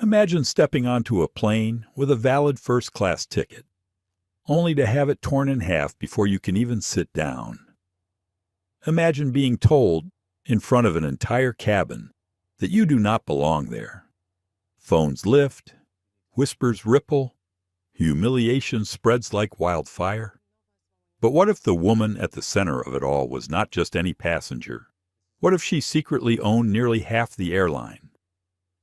Imagine stepping onto a plane with a valid first-class ticket, only to have it torn in half before you can even sit down. Imagine being told, in front of an entire cabin, that you do not belong there. Phones lift, whispers ripple, humiliation spreads like wildfire. But what if the woman at the center of it all was not just any passenger? What if she secretly owned nearly half the airline?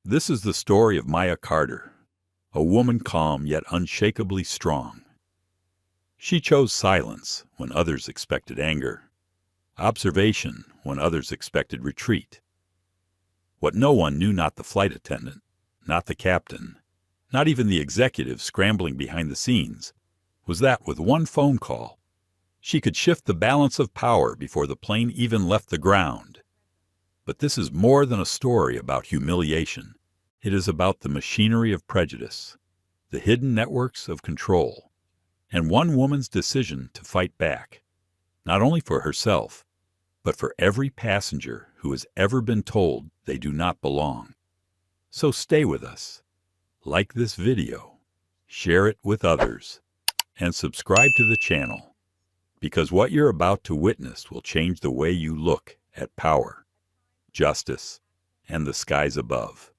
This is the story of Maya Carter, a woman calm yet unshakably strong. She chose silence when others expected anger, observation when others expected retreat. What no one knew, not the flight attendant, not the captain, not even the executive scrambling behind the scenes, was that with one phone call, she could shift the balance of power before the plane even left the ground. But this is more than a story about humiliation. It is about the machinery of prejudice, the hidden networks of control, and one woman's decision to fight back, not only for herself, but for every passenger who has ever been told they do not belong. So stay with us, like this video, share it with others, and subscribe to the channel, because what you're about to witness will change the way you look at power, justice, and the skies above.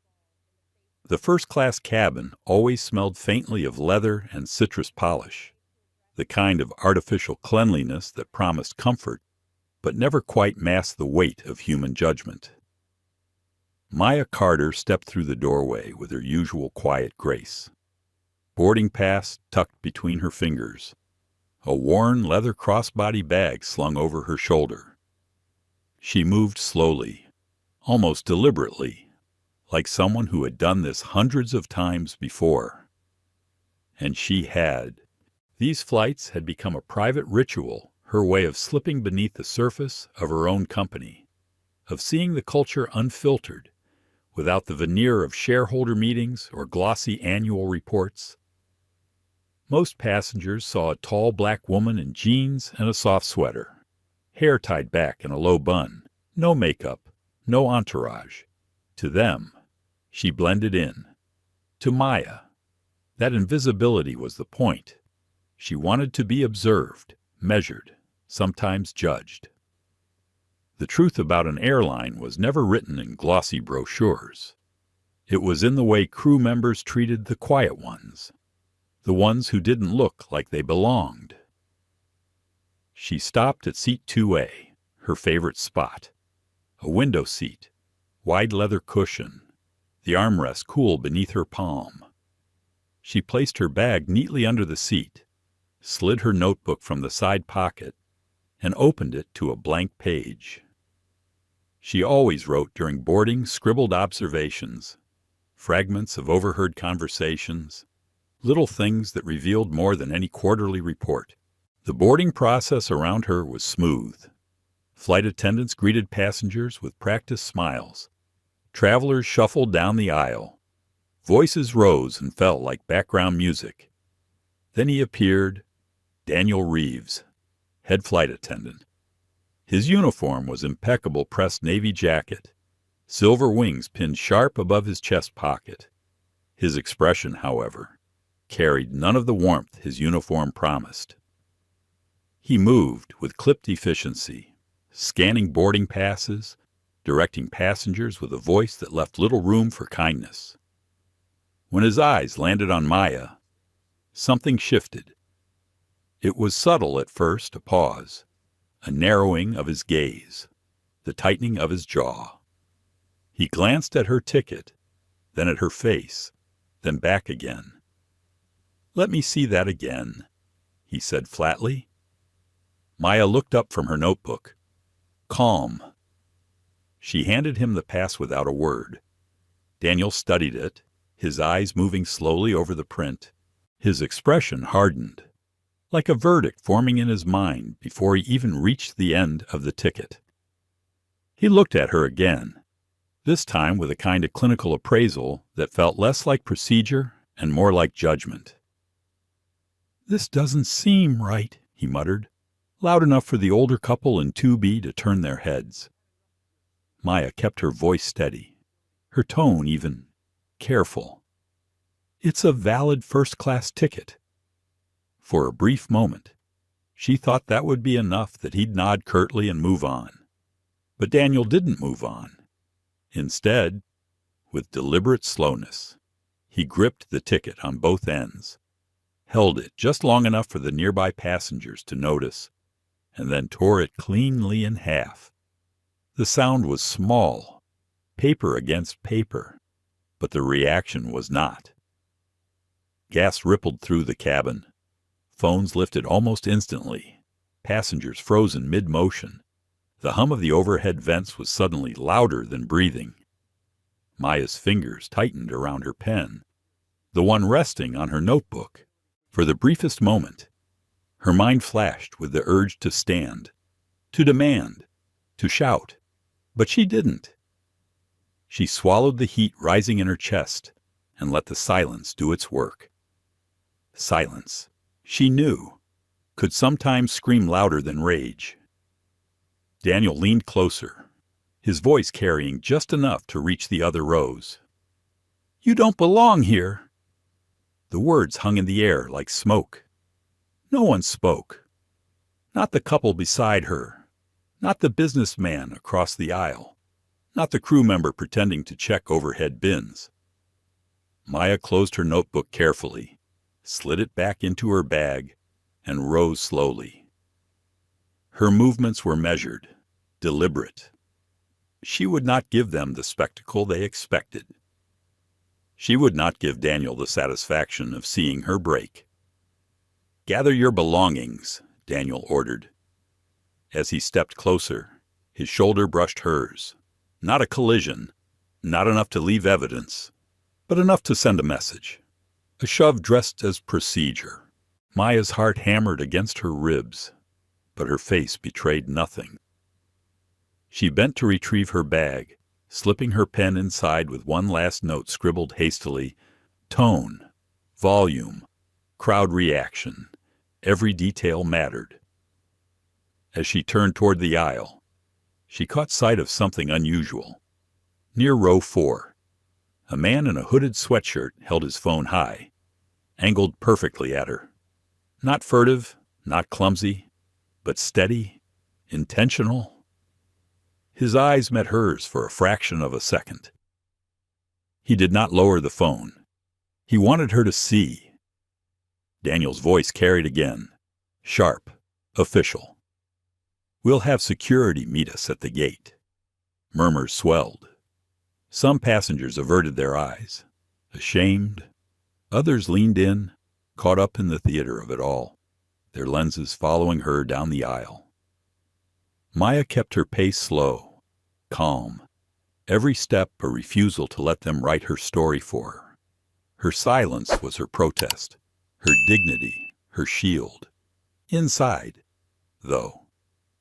The first-class cabin always smelled faintly of leather and citrus polish, the kind of artificial cleanliness that promised comfort, but never quite masked the weight of human judgment. Maya Carter stepped through the doorway with her usual quiet grace, boarding pass tucked between her fingers, a worn leather crossbody bag slung over her shoulder. She moved slowly, almost deliberately, like someone who had done this hundreds of times before. And she had. These flights had become a private ritual, her way of slipping beneath the surface of her own company, of seeing the culture unfiltered, without the veneer of shareholder meetings or glossy annual reports. Most passengers saw a tall black woman in jeans and a soft sweater, hair tied back in a low bun, no makeup, no entourage. To them, she blended in. To Maya, that invisibility was the point. She wanted to be observed, measured, sometimes judged. The truth about an airline was never written in glossy brochures. It was in the way crew members treated the quiet ones, the ones who didn't look like they belonged. She stopped at seat 2A, her favorite spot. A window seat, wide leather cushion, the armrest cool beneath her palm. She placed her bag neatly under the seat, slid her notebook from the side pocket, and opened it to a blank page. She always wrote during boarding scribbled observations, fragments of overheard conversations, little things that revealed more than any quarterly report. The boarding process around her was smooth. Flight attendants greeted passengers with practiced smiles. Travelers shuffled down the aisle. Voices rose and fell like background music. Then he appeared, Daniel Reeves, head flight attendant. His uniform was impeccable pressed navy jacket, silver wings pinned sharp above his chest pocket. His expression, however, carried none of the warmth his uniform promised. He moved with clipped efficiency, scanning boarding passes, directing passengers with a voice that left little room for kindness. When his eyes landed on Maya, something shifted. It was subtle at first, a pause, a narrowing of his gaze, the tightening of his jaw. He glanced at her ticket, then at her face, then back again. "Let me see that again," he said flatly. Maya looked up from her notebook. Calm. She handed him the pass without a word. Daniel studied it, his eyes moving slowly over the print. His expression hardened, like a verdict forming in his mind before he even reached the end of the ticket. He looked at her again, this time with a kind of clinical appraisal that felt less like procedure and more like judgment. "This doesn't seem right," he muttered, loud enough for the older couple in 2B to turn their heads. Maya kept her voice steady, her tone even, careful. It's a valid first-class ticket. For a brief moment, she thought that would be enough, that he'd nod curtly and move on. But Daniel didn't move on. Instead, with deliberate slowness, he gripped the ticket on both ends, held it just long enough for the nearby passengers to notice, and then tore it cleanly in half. The sound was small, paper against paper, but the reaction was not. Gas rippled through the cabin. Phones lifted almost instantly. Passengers frozen mid-motion. The hum of the overhead vents was suddenly louder than breathing. Maya's fingers tightened around her pen, the one resting on her notebook. For the briefest moment, her mind flashed with the urge to stand, to demand, to shout. But she didn't. She swallowed the heat rising in her chest and let the silence do its work. Silence, she knew, could sometimes scream louder than rage. Daniel leaned closer, his voice carrying just enough to reach the other rows. "You don't belong here." The words hung in the air like smoke. No one spoke. Not the couple beside her, not the businessman across the aisle, not the crew member pretending to check overhead bins. Maya closed her notebook carefully, slid it back into her bag, and rose slowly. Her movements were measured, deliberate. She would not give them the spectacle they expected. She would not give Daniel the satisfaction of seeing her break. "Gather your belongings," Daniel ordered. As he stepped closer, his shoulder brushed hers. Not a collision, not enough to leave evidence, but enough to send a message. A shove dressed as procedure. Maya's heart hammered against her ribs, but her face betrayed nothing. She bent to retrieve her bag, slipping her pen inside with one last note scribbled hastily. Tone, volume, crowd reaction. Every detail mattered. As she turned toward the aisle, she caught sight of something unusual. Near row 4, a man in a hooded sweatshirt held his phone high, angled perfectly at her. Not furtive, not clumsy, but steady, intentional. His eyes met hers for a fraction of a second. He did not lower the phone. He wanted her to see. Daniel's voice carried again, sharp, official. "We'll have security meet us at the gate." Murmurs swelled. Some passengers averted their eyes, ashamed. Others leaned in, caught up in the theater of it all, their lenses following her down the aisle. Maya kept her pace slow, calm, every step a refusal to let them write her story for her. Her silence was her protest, her dignity, her shield. Inside, though,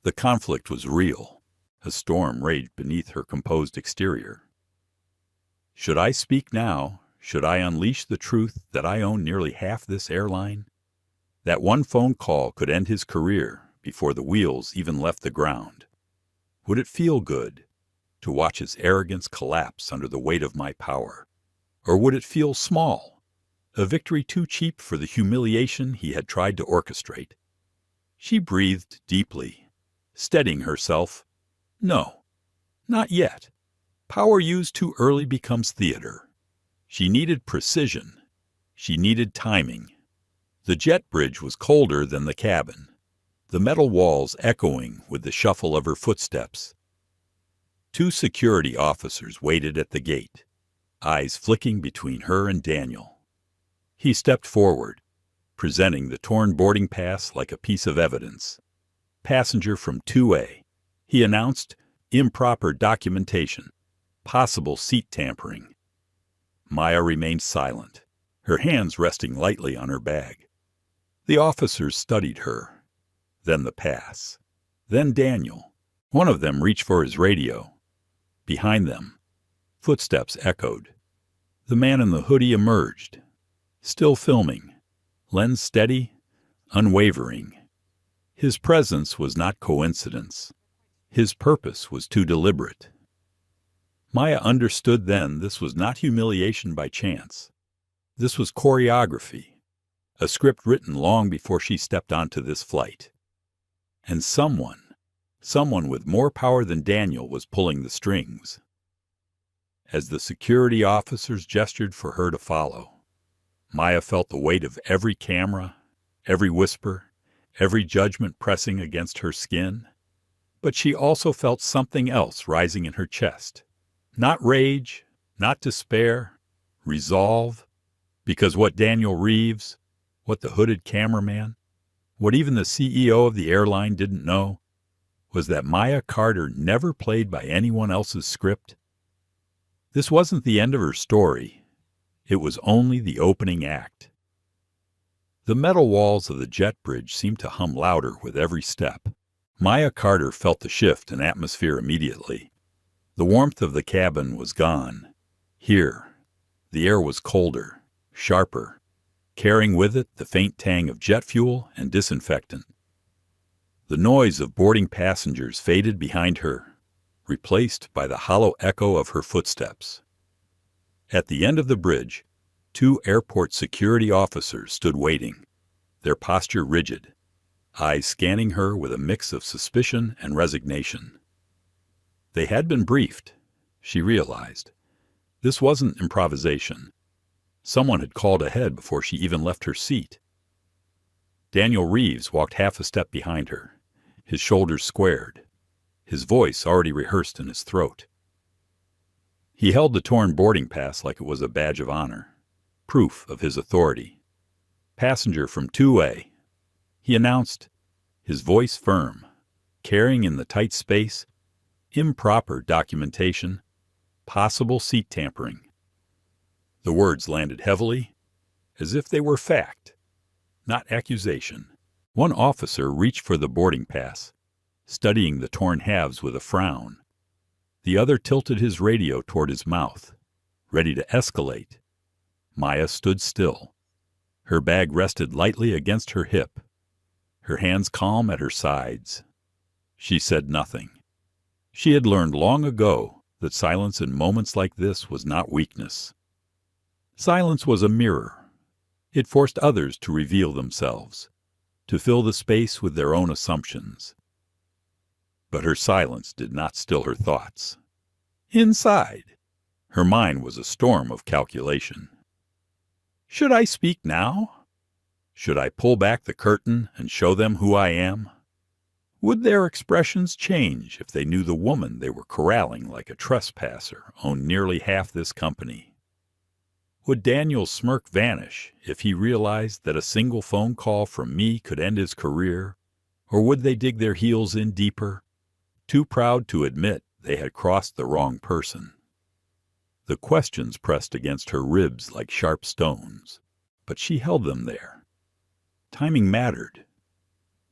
the conflict was real. A storm raged beneath her composed exterior. Should I speak now? Should I unleash the truth that I own nearly half this airline? That one phone call could end his career before the wheels even left the ground. Would it feel good to watch his arrogance collapse under the weight of my power? Or would it feel small, a victory too cheap for the humiliation he had tried to orchestrate? She breathed deeply, steadying herself. No, not yet. Power used too early becomes theater. She needed precision. She needed timing. The jet bridge was colder than the cabin, the metal walls echoing with the shuffle of her footsteps. 2 security officers waited at the gate, eyes flicking between her and Daniel. He stepped forward, presenting the torn boarding pass like a piece of evidence. "Passenger from 2A. He announced improper documentation, possible seat tampering." Maya remained silent, her hands resting lightly on her bag. The officers studied her, then the pass, then Daniel. One of them reached for his radio. Behind them, footsteps echoed. The man in the hoodie emerged, still filming, lens steady, unwavering. His presence was not coincidence. His purpose was too deliberate. Maya understood then this was not humiliation by chance. This was choreography, a script written long before she stepped onto this flight. And someone with more power than Daniel was pulling the strings. As the security officers gestured for her to follow, Maya felt the weight of every camera, every whisper, every judgment pressing against her skin. But she also felt something else rising in her chest. Not rage, not despair, resolve. Because what Daniel Reeves, what the hooded cameraman, what even the CEO of the airline didn't know, was that Maya Carter never played by anyone else's script. This wasn't the end of her story. It was only the opening act. The metal walls of the jet bridge seemed to hum louder with every step. Maya Carter felt the shift in atmosphere immediately. The warmth of the cabin was gone. Here, the air was colder, sharper, carrying with it the faint tang of jet fuel and disinfectant. The noise of boarding passengers faded behind her, replaced by the hollow echo of her footsteps. At the end of the bridge, 2 airport security officers stood waiting, their posture rigid, eyes scanning her with a mix of suspicion and resignation. They had been briefed, she realized. This wasn't improvisation. Someone had called ahead before she even left her seat. Daniel Reeves walked half a step behind her, his shoulders squared, his voice already rehearsed in his throat. He held the torn boarding pass like it was a badge of honor, proof of his authority. "Passenger from 2A," he announced, his voice firm, carrying in the tight space improper documentation, possible seat tampering. The words landed heavily, as if they were fact, not accusation. One officer reached for the boarding pass, studying the torn halves with a frown. The other tilted his radio toward his mouth, ready to escalate. Maya stood still. Her bag rested lightly against her hip, her hands calm at her sides. She said nothing. She had learned long ago that silence in moments like this was not weakness. Silence was a mirror. It forced others to reveal themselves, to fill the space with their own assumptions. But her silence did not still her thoughts. Inside, her mind was a storm of calculation. Should I speak now? Should I pull back the curtain and show them who I am? Would their expressions change if they knew the woman they were corralling like a trespasser owned nearly half this company? Would Daniel's smirk vanish if he realized that a single phone call from me could end his career, or would they dig their heels in deeper, too proud to admit they had crossed the wrong person? The questions pressed against her ribs like sharp stones, but she held them there. Timing mattered.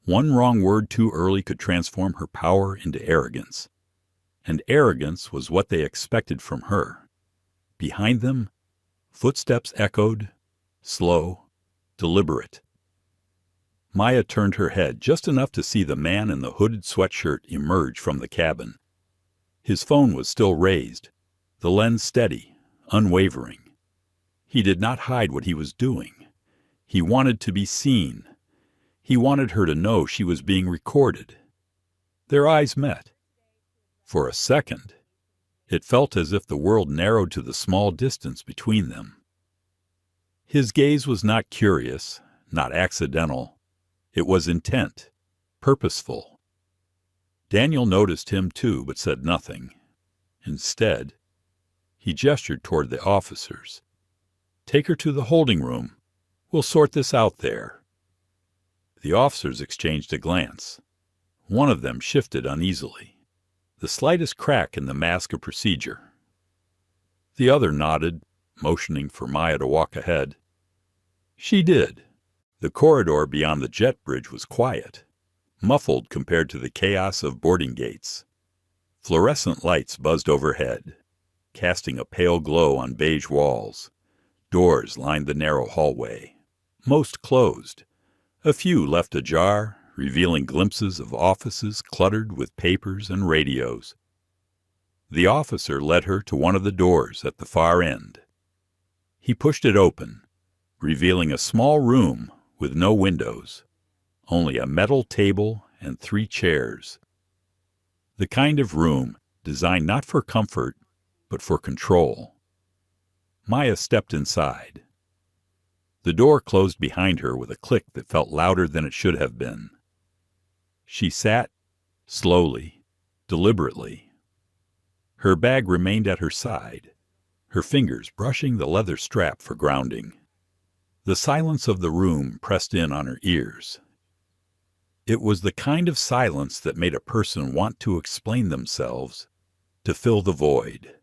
One wrong word too early could transform her power into arrogance, and arrogance was what they expected from her. Behind them, footsteps echoed, slow, deliberate. Maya turned her head just enough to see the man in the hooded sweatshirt emerge from the cabin. His phone was still raised, the lens steady, unwavering. He did not hide what he was doing. He wanted to be seen. He wanted her to know she was being recorded. Their eyes met. For a second, it felt as if the world narrowed to the small distance between them. His gaze was not curious, not accidental. It was intent, purposeful. Daniel noticed him too, but said nothing. Instead, he gestured toward the officers. "Take her to the holding room. We'll sort this out there." The officers exchanged a glance. One of them shifted uneasily, the slightest crack in the mask of procedure. The other nodded, motioning for Maya to walk ahead. She did. The corridor beyond the jet bridge was quiet, muffled compared to the chaos of boarding gates. Fluorescent lights buzzed overhead, casting a pale glow on beige walls. Doors lined the narrow hallway, most closed. A few left ajar, revealing glimpses of offices cluttered with papers and radios. The officer led her to one of the doors at the far end. He pushed it open, revealing a small room with no windows, only a metal table and 3 chairs. The kind of room designed not for comfort, but for control. Maya stepped inside. The door closed behind her with a click that felt louder than it should have been. She sat, slowly, deliberately. Her bag remained at her side, her fingers brushing the leather strap for grounding. The silence of the room pressed in on her ears. It was the kind of silence that made a person want to explain themselves, to fill the void.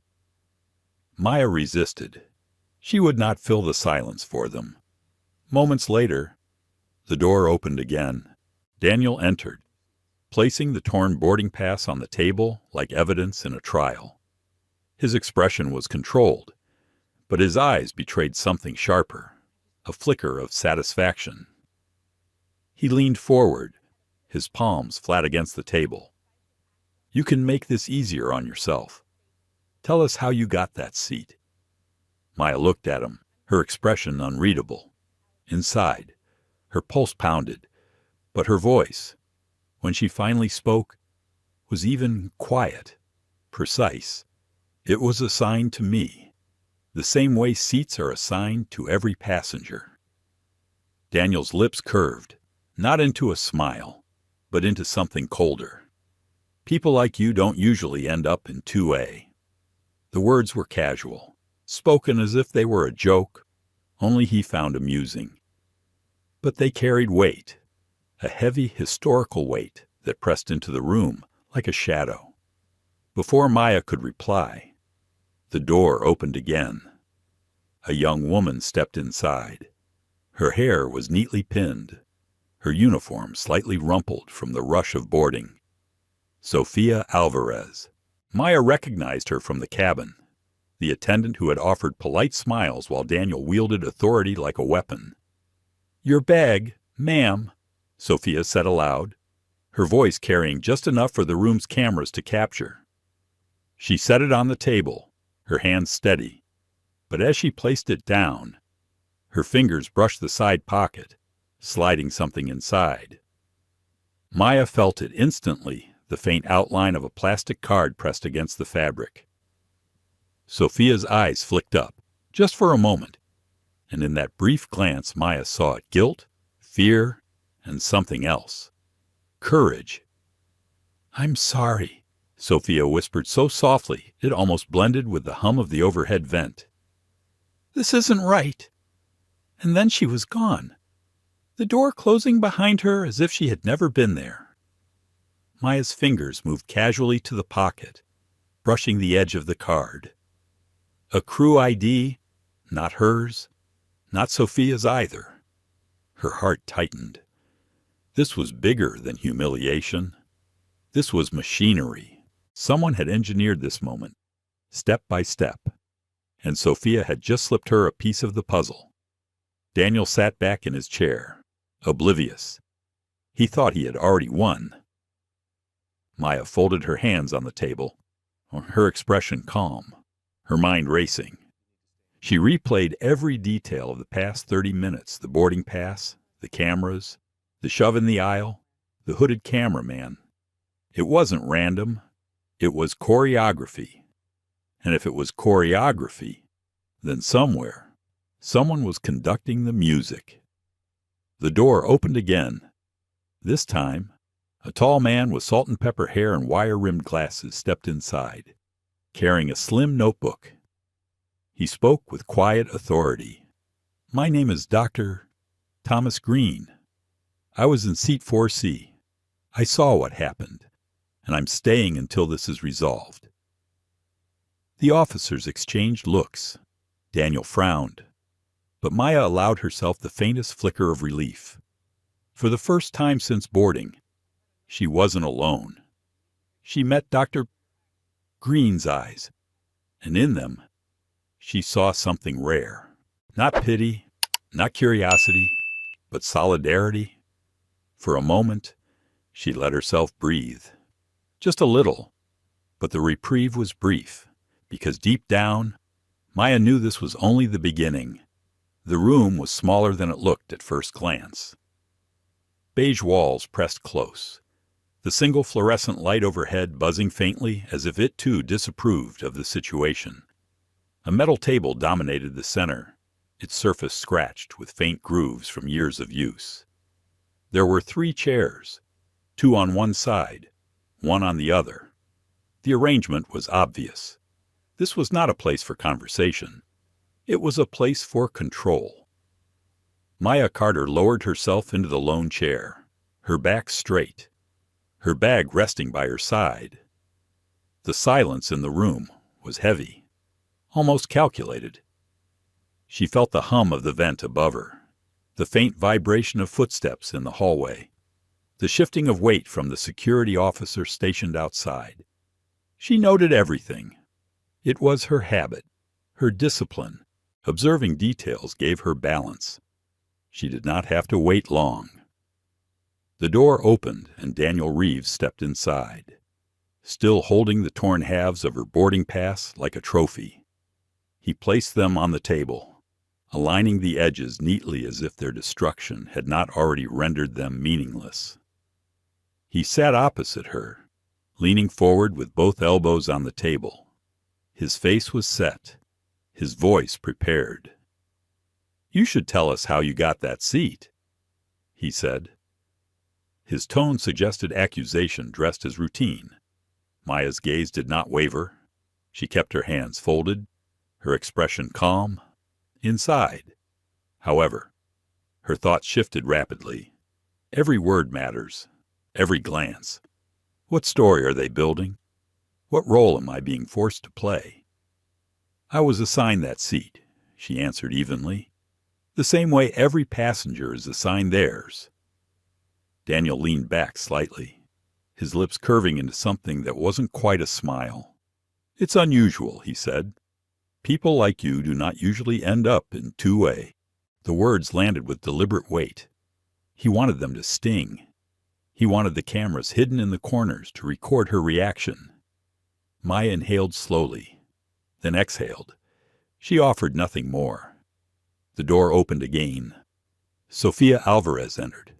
Maya resisted. She would not fill the silence for them. Moments later, the door opened again. Daniel entered, placing the torn boarding pass on the table like evidence in a trial. His expression was controlled, but his eyes betrayed something sharper, a flicker of satisfaction. He leaned forward, his palms flat against the table. "You can make this easier on yourself. Tell us how you got that seat." Maya looked at him, her expression unreadable. Inside, her pulse pounded, but her voice, when she finally spoke, was even quiet, precise. "It was assigned to me, the same way seats are assigned to every passenger." Daniel's lips curved, not into a smile, but into something colder. "People like you don't usually end up in 2A. The words were casual, spoken as if they were a joke, only he found amusing. But they carried weight, a heavy historical weight that pressed into the room like a shadow. Before Maya could reply, the door opened again. A young woman stepped inside. Her hair was neatly pinned, her uniform slightly rumpled from the rush of boarding. Sofia Alvarez. Maya recognized her from the cabin, the attendant who had offered polite smiles while Daniel wielded authority like a weapon. "Your bag, ma'am," Sofia said aloud, her voice carrying just enough for the room's cameras to capture. She set it on the table, her hands steady, but as she placed it down, her fingers brushed the side pocket, sliding something inside. Maya felt it instantly, the faint outline of a plastic card pressed against the fabric. Sofia's eyes flicked up, just for a moment, and in that brief glance Maya saw guilt, fear, and something else. Courage. "I'm sorry," Sofia whispered so softly it almost blended with the hum of the overhead vent. "This isn't right." And then she was gone, the door closing behind her as if she had never been there. Maya's fingers moved casually to the pocket, brushing the edge of the card. A crew ID, not hers, not Sofia's either. Her heart tightened. This was bigger than humiliation. This was machinery. Someone had engineered this moment, step by step, and Sofia had just slipped her a piece of the puzzle. Daniel sat back in his chair, oblivious. He thought he had already won. Maya folded her hands on the table, her expression calm, her mind racing. She replayed every detail of the past 30 minutes, the boarding pass, the cameras, the shove in the aisle, the hooded cameraman. It wasn't random. It was choreography. And if it was choreography, then somewhere, someone was conducting the music. The door opened again. This time, a tall man with salt and pepper hair and wire-rimmed glasses stepped inside, carrying a slim notebook. He spoke with quiet authority. "My name is Dr. Thomas Green. I was in seat 4C. I saw what happened, and I'm staying until this is resolved." The officers exchanged looks. Daniel frowned, but Maya allowed herself the faintest flicker of relief. For the first time since boarding, she wasn't alone. She met Dr. Green's eyes, and in them, she saw something rare. Not pity, not curiosity, but solidarity. For a moment, she let herself breathe. Just a little, but the reprieve was brief, because deep down, Maya knew this was only the beginning. The room was smaller than it looked at first glance. Beige walls pressed close, the single fluorescent light overhead buzzing faintly as if it too disapproved of the situation. A metal table dominated the center, its surface scratched with faint grooves from years of use. There were 3 chairs, 2 on one side, 1 on the other. The arrangement was obvious. This was not a place for conversation. It was a place for control. Maya Carter lowered herself into the lone chair, her back straight, her bag resting by her side. The silence in the room was heavy, almost calculated. She felt the hum of the vent above her, the faint vibration of footsteps in the hallway, the shifting of weight from the security officer stationed outside. She noted everything. It was her habit, her discipline. Observing details gave her balance. She did not have to wait long. The door opened and Daniel Reeves stepped inside, still holding the torn halves of her boarding pass like a trophy. He placed them on the table, aligning the edges neatly as if their destruction had not already rendered them meaningless. He sat opposite her, leaning forward with both elbows on the table. His face was set, his voice prepared. "You should tell us how you got that seat," he said. His tone suggested accusation dressed as routine. Maya's gaze did not waver. She kept her hands folded, her expression calm. Inside, however, her thoughts shifted rapidly. Every word matters, every glance. What story are they building? What role am I being forced to play? "I was assigned that seat," she answered evenly, "the same way every passenger is assigned theirs." Daniel leaned back slightly, his lips curving into something that wasn't quite a smile. "It's unusual," he said. "People like you do not usually end up in 2A. The words landed with deliberate weight. He wanted them to sting. He wanted the cameras hidden in the corners to record her reaction. Maya inhaled slowly, then exhaled. She offered nothing more. The door opened again. Sofia Alvarez entered,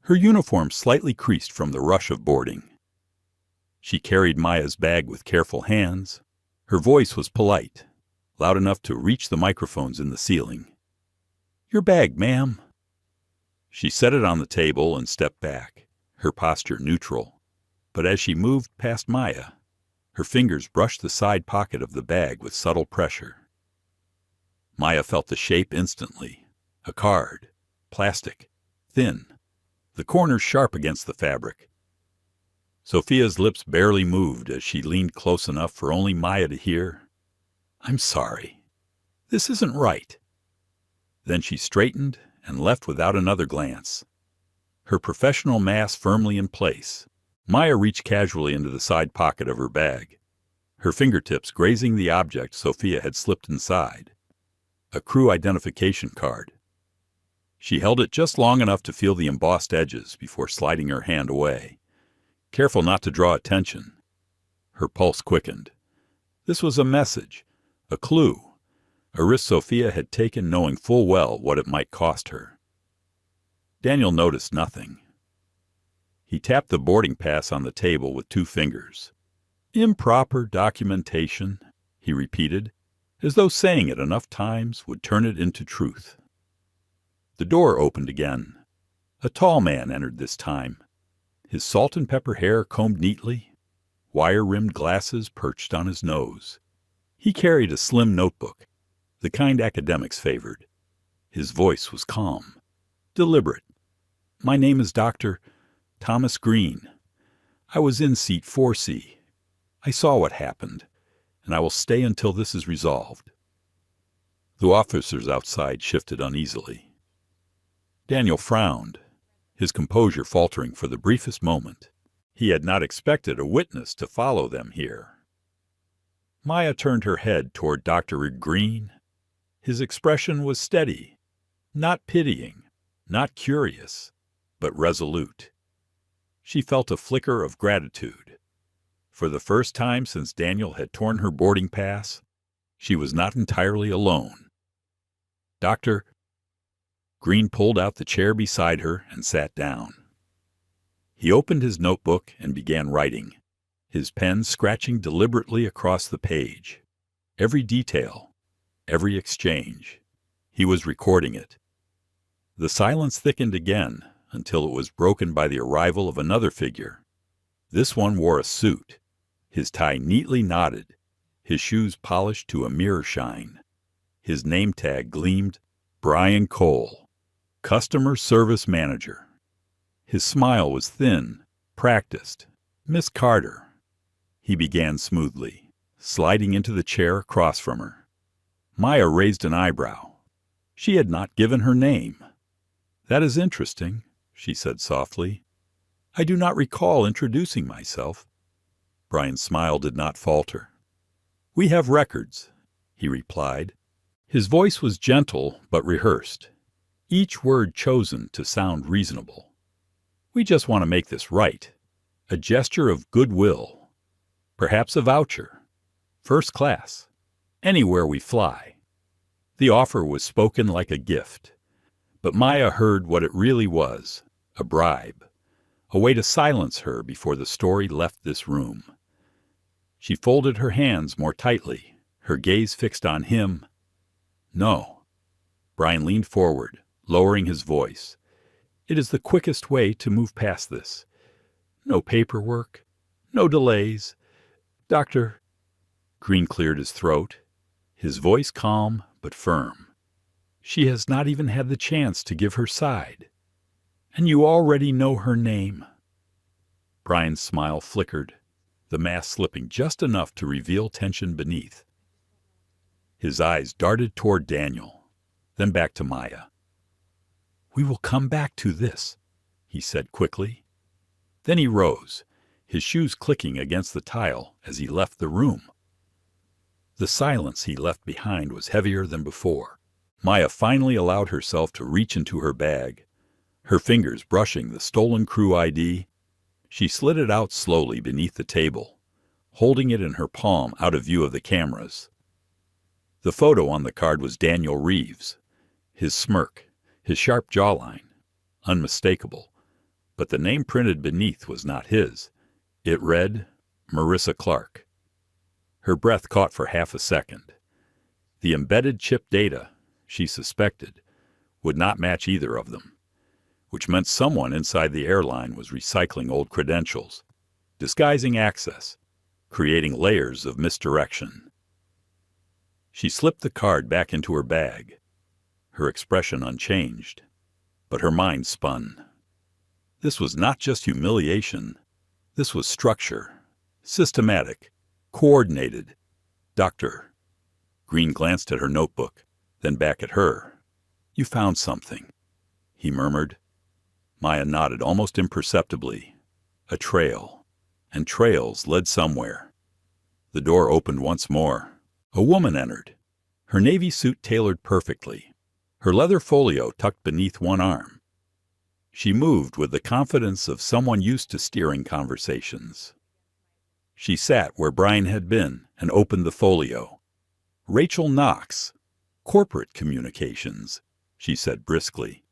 her uniform slightly creased from the rush of boarding. She carried Maya's bag with careful hands. Her voice was polite, loud enough to reach the microphones in the ceiling. "Your bag, ma'am." She set it on the table and stepped back, her posture neutral. But as she moved past Maya, her fingers brushed the side pocket of the bag with subtle pressure. Maya felt the shape instantly. A card. Plastic. Thin. The corners sharp against the fabric. Sofia's lips barely moved as she leaned close enough for only Maya to hear, "I'm sorry. This isn't right." Then she straightened and left without another glance. Her professional mask firmly in place, Maya reached casually into the side pocket of her bag, her fingertips grazing the object Sofia had slipped inside, a crew identification card. She held it just long enough to feel the embossed edges before sliding her hand away, careful not to draw attention. Her pulse quickened. This was a message, a clue, a risk Sofia had taken knowing full well what it might cost her. Daniel noticed nothing. He tapped the boarding pass on the table with 2 fingers. "Improper documentation," he repeated, as though saying it enough times would turn it into truth. The door opened again. A tall man entered this time, his salt and pepper hair combed neatly, wire-rimmed glasses perched on his nose. He carried a slim notebook, the kind academics favored. His voice was calm, deliberate. "My name is Dr. Thomas Green. I was in seat 4C. I saw what happened, and I will stay until this is resolved." The officers outside shifted uneasily. Daniel frowned, his composure faltering for the briefest moment. He had not expected a witness to follow them here. Maya turned her head toward Dr. Green. His expression was steady, not pitying, not curious, but resolute. She felt a flicker of gratitude. For the first time since Daniel had torn her boarding pass, she was not entirely alone. "Doctor," Green pulled out the chair beside her and sat down. He opened his notebook and began writing, his pen scratching deliberately across the page. Every detail, every exchange. He was recording it. The silence thickened again until it was broken by the arrival of another figure. This one wore a suit, his tie neatly knotted, his shoes polished to a mirror shine. His name tag gleamed, Brian Cole, Customer Service Manager. His smile was thin, practiced. Miss Carter. He began smoothly, sliding into the chair across from her. Maya raised an eyebrow. She had not given her name. "That is interesting," she said softly. "I do not recall introducing myself." Brian's smile did not falter. "We have records," he replied. His voice was gentle but rehearsed, each word chosen to sound reasonable. "We just want to make this right. A gesture of goodwill. Perhaps a voucher. First class. Anywhere we fly." The offer was spoken like a gift, but Maya heard what it really was, a bribe, a way to silence her before the story left this room. She folded her hands more tightly, her gaze fixed on him. "No." Brian leaned forward, lowering his voice. "It is the quickest way to move past this. No paperwork, no delays. Doctor—" Green cleared his throat, his voice calm but firm. "She has not even had the chance to give her side. And you already know her name." Brian's smile flickered, the mask slipping just enough to reveal tension beneath. His eyes darted toward Daniel, then back to Maya. "We will come back to this," he said quickly. Then he rose, his shoes clicking against the tile as he left the room. The silence he left behind was heavier than before. Maya finally allowed herself to reach into her bag. Her fingers brushing the stolen crew ID, she slid it out slowly beneath the table, holding it in her palm out of view of the cameras. The photo on the card was Daniel Reeves, his smirk, his sharp jawline, unmistakable. But the name printed beneath was not his. It read, Marissa Clark. Her breath caught for half a second. The embedded chip data, she suspected, would not match either of them, which meant someone inside the airline was recycling old credentials, disguising access, creating layers of misdirection. She slipped the card back into her bag, her expression unchanged, but her mind spun. This was not just humiliation. This was structure, systematic, coordinated. "Doctor." Green glanced at her notebook, then back at her. "You found something," he murmured. Maya nodded almost imperceptibly. A trail. And trails led somewhere. The door opened once more. A woman entered, her navy suit tailored perfectly, her leather folio tucked beneath one arm. She moved with the confidence of someone used to steering conversations. She sat where Brian had been and opened the folio. "Rachel Knox, Corporate Communications," she said briskly.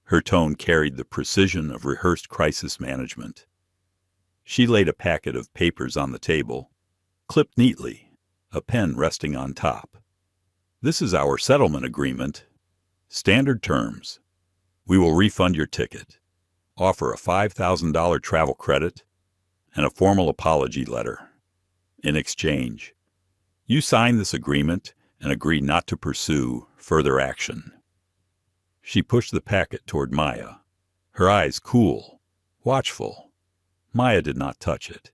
Her tone carried the precision of rehearsed crisis management. She laid a packet of papers on the table, clipped neatly, a pen resting on top. "This is our settlement agreement. Standard terms. We will refund your ticket, offer a $5,000 travel credit, and a formal apology letter. In exchange, you sign this agreement and agree not to pursue further action." She pushed the packet toward Maya, her eyes cool, watchful. Maya did not touch it.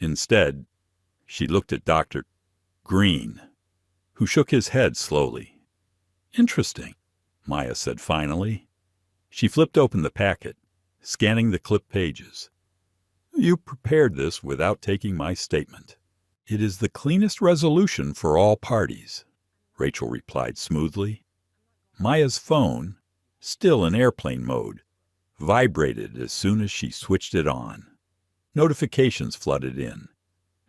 Instead, she looked at Dr. Green, who shook his head slowly. "Interesting," Maya said finally. She flipped open the packet, scanning the clipped pages. "You prepared this without taking my statement." "It is the cleanest resolution for all parties," Rachel replied smoothly. Maya's phone, still in airplane mode, vibrated as soon as she switched it on. Notifications flooded in,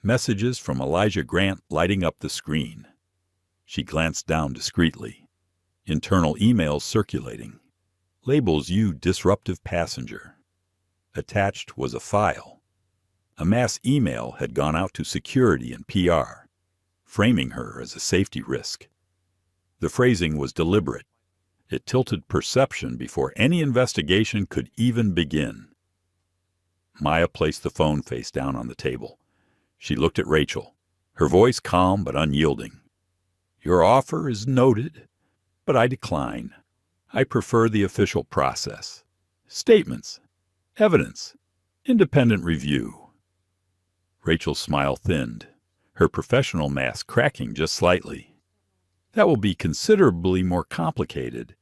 messages from Elijah Grant lighting up the screen. She glanced down discreetly. Internal emails circulating. Labels you disruptive passenger. Attached was a file. A mass email had gone out to security and PR, framing her as a safety risk. The phrasing was deliberate. It tilted perception before any investigation could even begin. Maya placed the phone face down on the table. She looked at Rachel, her voice calm but unyielding. "Your offer is noted, but I decline. I prefer the official process. Statements, evidence, independent review." Rachel's smile thinned, her professional mask cracking just slightly. "That will be considerably more complicated."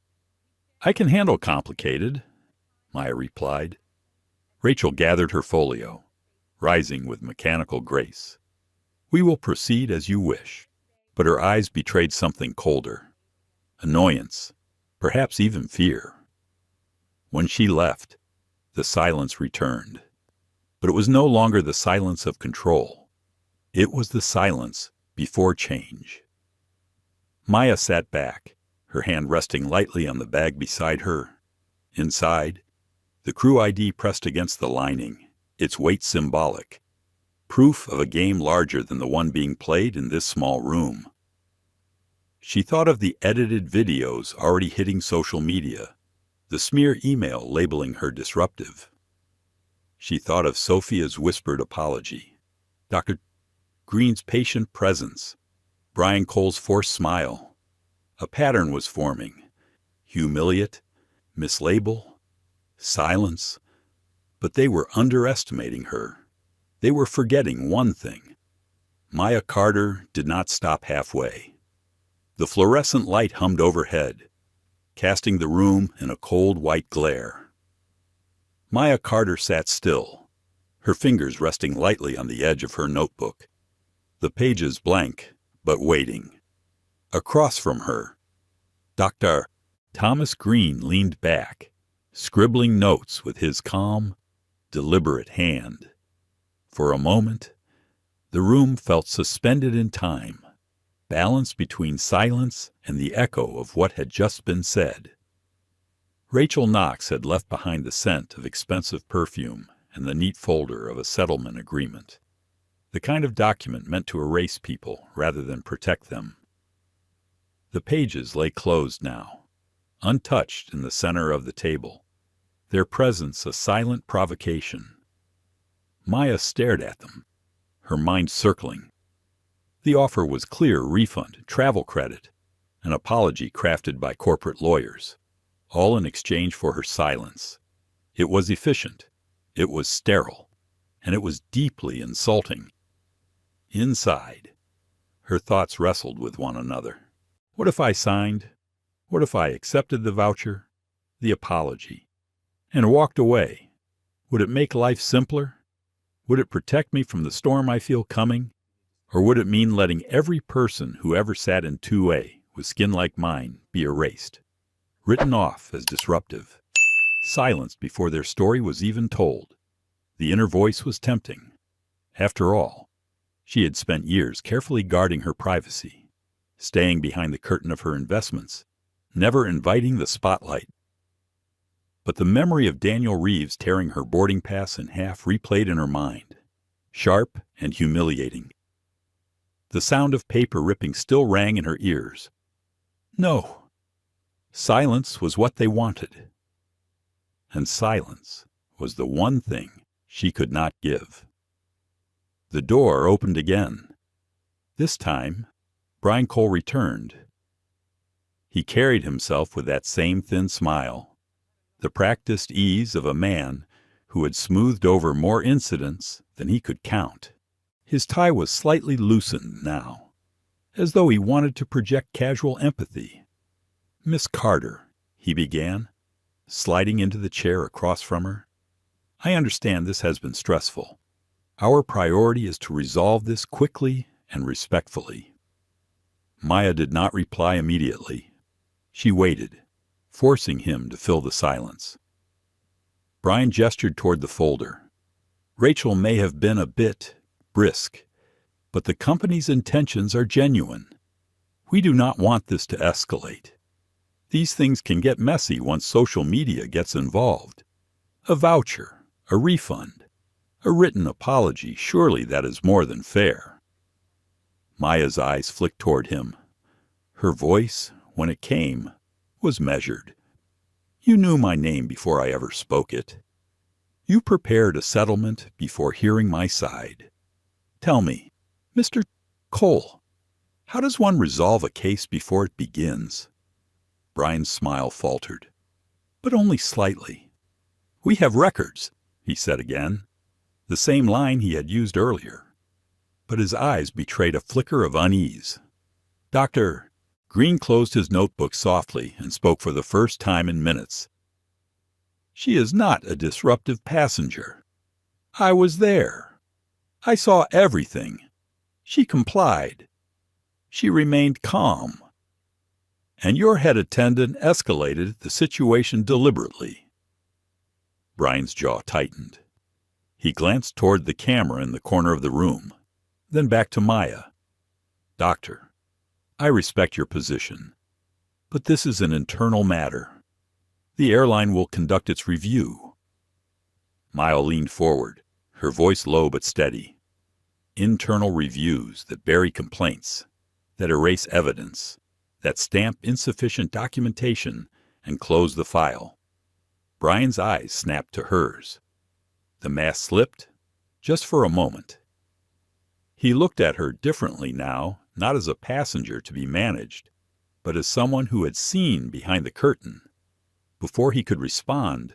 "I can handle complicated," Maya replied. Rachel gathered her folio, rising with mechanical grace. "We will proceed as you wish." But her eyes betrayed something colder. Annoyance, perhaps even fear. When she left, the silence returned. But it was no longer the silence of control. It was the silence before change. Maya sat back, her hand resting lightly on the bag beside her. Inside, the crew ID pressed against the lining, its weight symbolic, proof of a game larger than the one being played in this small room. She thought of the edited videos already hitting social media, the smear email labeling her disruptive. She thought of Sophia's whispered apology, Dr. Green's patient presence, Brian Cole's forced smile. A pattern was forming. Humiliate, mislabel, silence. But they were underestimating her. They were forgetting one thing. Maya Carter did not stop halfway. The fluorescent light hummed overhead, casting the room in a cold white glare. Maya Carter sat still, her fingers resting lightly on the edge of her notebook, the pages blank but waiting. Across from her, Dr. Thomas Green leaned back, scribbling notes with his calm, deliberate hand. For a moment, the room felt suspended in time, balanced between silence and the echo of what had just been said. Rachel Knox had left behind the scent of expensive perfume and the neat folder of a settlement agreement, the kind of document meant to erase people rather than protect them. The pages lay closed now, untouched in the center of the table, their presence a silent provocation. Maya stared at them, her mind circling. The offer was clear: refund, travel credit, an apology crafted by corporate lawyers, all in exchange for her silence. It was efficient, it was sterile, and it was deeply insulting. Inside, her thoughts wrestled with one another. What if I signed? What if I accepted the voucher, the apology, and walked away? Would it make life simpler? Would it protect me from the storm I feel coming? Or would it mean letting every person who ever sat in 2A with skin like mine be erased, written off as disruptive, silenced before their story was even told? The inner voice was tempting. After all, she had spent years carefully guarding her privacy, staying behind the curtain of her investments, never inviting the spotlight. But the memory of Daniel Reeves tearing her boarding pass in half replayed in her mind, sharp and humiliating. The sound of paper ripping still rang in her ears. No. Silence was what they wanted. And silence was the one thing she could not give. The door opened again. This time, Brian Cole returned. He carried himself with that same thin smile, the practiced ease of a man who had smoothed over more incidents than he could count. His tie was slightly loosened now, as though he wanted to project casual empathy. "Miss Carter," he began, sliding into the chair across from her, "I understand this has been stressful. Our priority is to resolve this quickly and respectfully." Maya did not reply immediately. She waited, forcing him to fill the silence. Brian gestured toward the folder. "Rachel may have been a bit brisk, but the company's intentions are genuine. We do not want this to escalate." These things can get messy once social media gets involved. A voucher, a refund, a written apology, surely that is more than fair. Maya's eyes flicked toward him. Her voice, when it came, was measured. You knew my name before I ever spoke it. You prepared a settlement before hearing my side. Tell me, Mr. Cole, how does one resolve a case before it begins? Brian's smile faltered, but only slightly. We have records, he said again, the same line he had used earlier. But his eyes betrayed a flicker of unease. Dr. Green closed his notebook softly and spoke for the first time in minutes. She is not a disruptive passenger. I was there. I saw everything. She complied. She remained calm. And your head attendant escalated the situation deliberately. Brian's jaw tightened. He glanced toward the camera in the corner of the room, then back to Maya. Doctor, I respect your position, but this is an internal matter. The airline will conduct its review. Maya leaned forward, her voice low but steady. Internal reviews that bury complaints, that erase evidence, that stamp insufficient documentation and close the file. Brian's eyes snapped to hers. The mask slipped, just for a moment. He looked at her differently now, not as a passenger to be managed, but as someone who had seen behind the curtain. Before he could respond,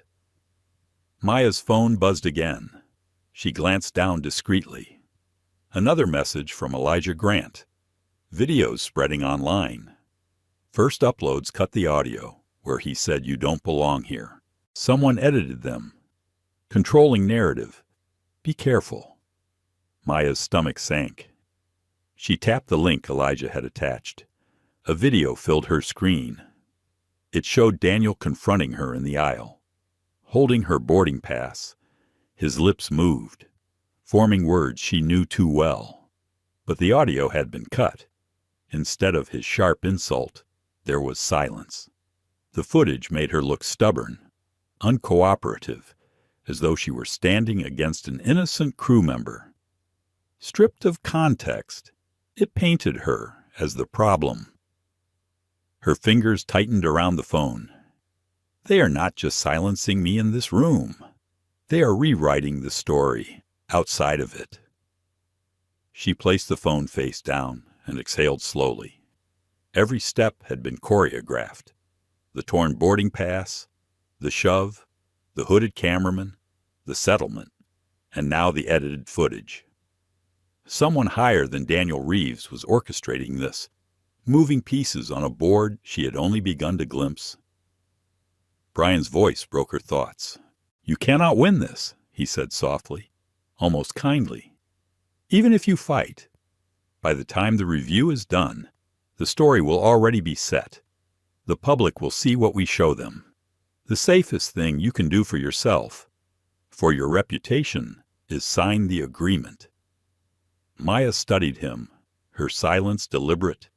Maya's phone buzzed again. She glanced down discreetly. Another message from Elijah Grant. Videos spreading online. First uploads cut the audio, where he said you don't belong here. Someone edited them. Controlling narrative. Be careful. Maya's stomach sank. She tapped the link Elijah had attached. A video filled her screen. It showed Daniel confronting her in the aisle, holding her boarding pass. His lips moved, forming words she knew too well. But the audio had been cut. Instead of his sharp insult, there was silence. The footage made her look stubborn, uncooperative, as though she were standing against an innocent crew member. Stripped of context, it painted her as the problem. Her fingers tightened around the phone. They are not just silencing me in this room. They are rewriting the story outside of it. She placed the phone face down and exhaled slowly. Every step had been choreographed. The torn boarding pass, the shove, the hooded cameraman, the settlement, and now the edited footage. Someone higher than Daniel Reeves was orchestrating this, moving pieces on a board she had only begun to glimpse. Brian's voice broke her thoughts. You cannot win this, he said softly, almost kindly. Even if you fight, by the time the review is done, the story will already be set. The public will see what we show them. The safest thing you can do for yourself, for your reputation, is sign the agreement. Maya studied him, her silence deliberate.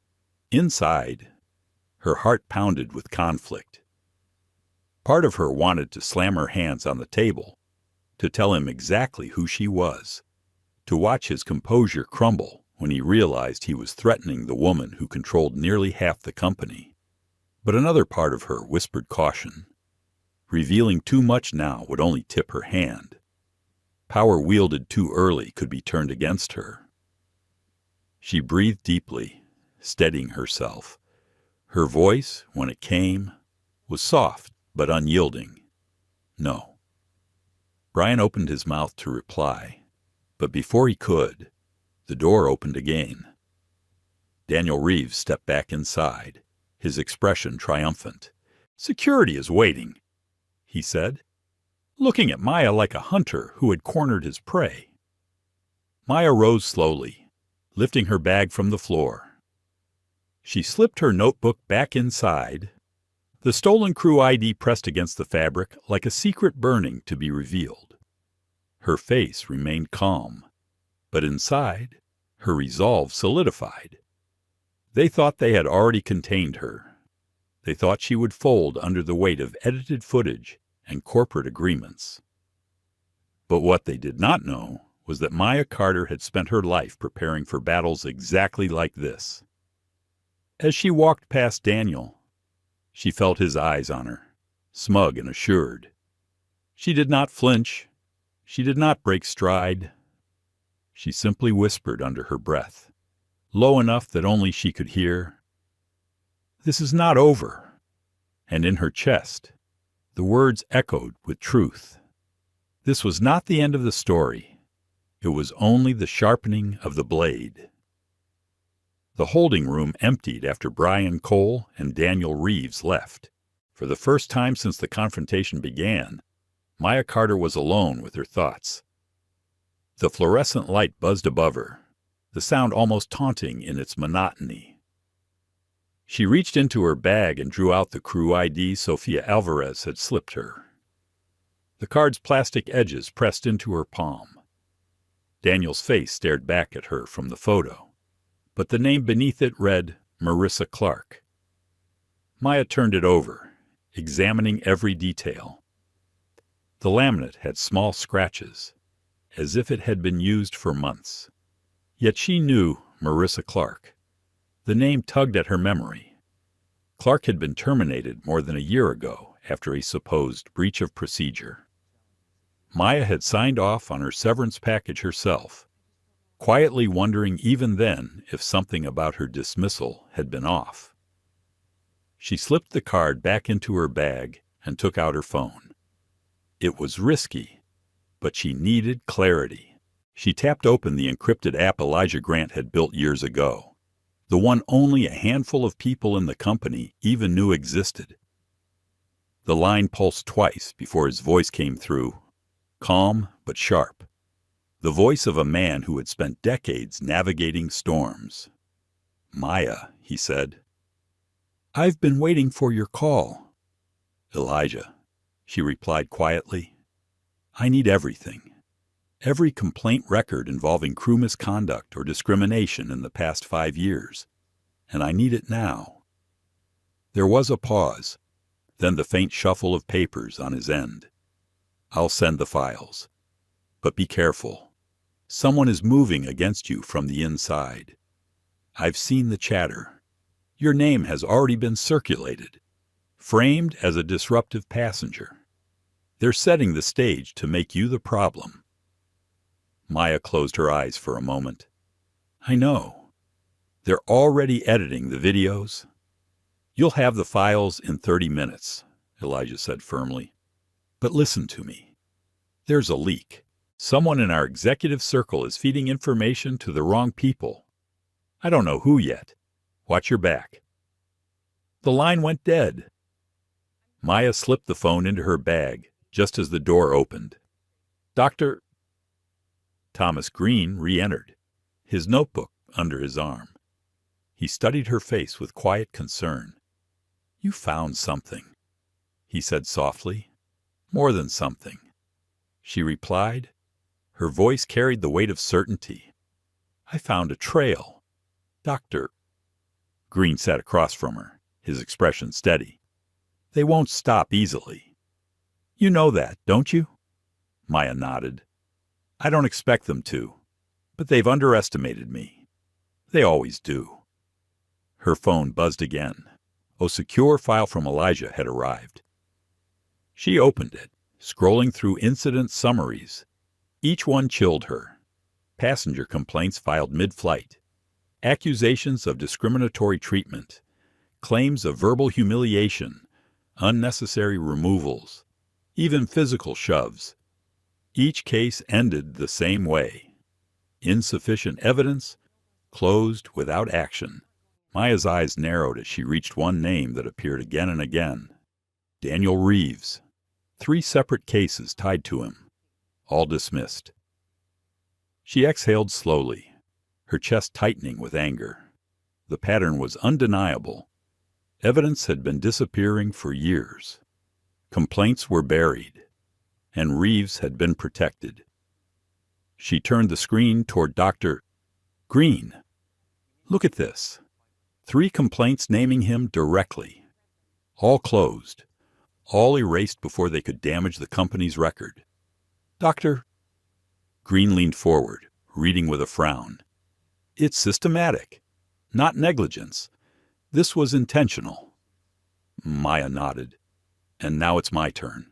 Inside, her heart pounded with conflict. Part of her wanted to slam her hands on the table, to tell him exactly who she was, to watch his composure crumble when he realized he was threatening the woman who controlled nearly half the company. But another part of her whispered caution. Revealing too much now would only tip her hand. Power wielded too early could be turned against her. She breathed deeply, steadying herself. Her voice, when it came, was soft but unyielding. No. Brian opened his mouth to reply, but before he could, the door opened again. Daniel Reeves stepped back inside, his expression triumphant. Security is waiting, he said, looking at Maya like a hunter who had cornered his prey. Maya rose slowly, lifting her bag from the floor. She slipped her notebook back inside, the stolen crew ID pressed against the fabric like a secret burning to be revealed. Her face remained calm, but inside, her resolve solidified. They thought they had already contained her. They thought she would fold under the weight of edited footage and corporate agreements. But what they did not know was that Maya Carter had spent her life preparing for battles exactly like this. As she walked past Daniel, she felt his eyes on her, smug and assured. She did not flinch. She did not break stride. She simply whispered under her breath, low enough that only she could hear, "This is not over." And in her chest, the words echoed with truth. This was not the end of the story. It was only the sharpening of the blade. The holding room emptied after Brian Cole and Daniel Reeves left. For the first time since the confrontation began, Maya Carter was alone with her thoughts. The fluorescent light buzzed above her, the sound almost taunting in its monotony. She reached into her bag and drew out the crew ID Sofia Alvarez had slipped her. The card's plastic edges pressed into her palm. Daniel's face stared back at her from the photo, but the name beneath it read Marissa Clark. Maya turned it over, examining every detail. The laminate had small scratches, as if it had been used for months. Yet she knew Marissa Clark. The name tugged at her memory. Clark had been terminated more than a year ago after a supposed breach of procedure. Maya had signed off on her severance package herself, quietly wondering even then if something about her dismissal had been off. She slipped the card back into her bag and took out her phone. It was risky, but she needed clarity. She tapped open the encrypted app Elijah Grant had built years ago, the one only a handful of people in the company even knew existed. The line pulsed twice before his voice came through, calm but sharp, the voice of a man who had spent decades navigating storms. "Maya," he said. "I've been waiting for your call." "Elijah," she replied quietly. "I need everything. Every complaint record involving crew misconduct or discrimination in the past 5 years. And I need it now." There was a pause, then the faint shuffle of papers on his end. "I'll send the files. But be careful. Someone is moving against you from the inside. I've seen the chatter. Your name has already been circulated, framed as a disruptive passenger. They're setting the stage to make you the problem." Maya closed her eyes for a moment. "I know. They're already editing the videos." "You'll have the files in 30 minutes, Elijah said firmly. "But listen to me. There's a leak. Someone in our executive circle is feeding information to the wrong people. I don't know who yet. Watch your back." The line went dead. Maya slipped the phone into her bag just as the door opened. "Dr." Thomas Green re-entered, his notebook under his arm. He studied her face with quiet concern. "You found something," he said softly. "More than something." She replied. Her voice carried the weight of certainty. "I found a trail. Doctor." Green sat across from her, his expression steady. "They won't stop easily. You know that, don't you?" Maya nodded. "I don't expect them to, but they've underestimated me. They always do." Her phone buzzed again. A secure file from Elijah had arrived. She opened it, scrolling through incident summaries. Each one chilled her. Passenger complaints filed mid-flight, accusations of discriminatory treatment, claims of verbal humiliation, unnecessary removals, even physical shoves. Each case ended the same way. Insufficient evidence, closed without action. Maya's eyes narrowed as she reached one name that appeared again and again. Daniel Reeves. 3 separate cases tied to him, all dismissed. She exhaled slowly, her chest tightening with anger. The pattern was undeniable. Evidence had been disappearing for years. Complaints were buried, and Reeves had been protected. She turned the screen toward Dr. Green. "Look at this. 3 complaints naming him directly. All closed. All erased before they could damage the company's record. Doctor? Green leaned forward, reading with a frown. It's systematic. Not negligence. This was intentional. Maya nodded. And now it's my turn.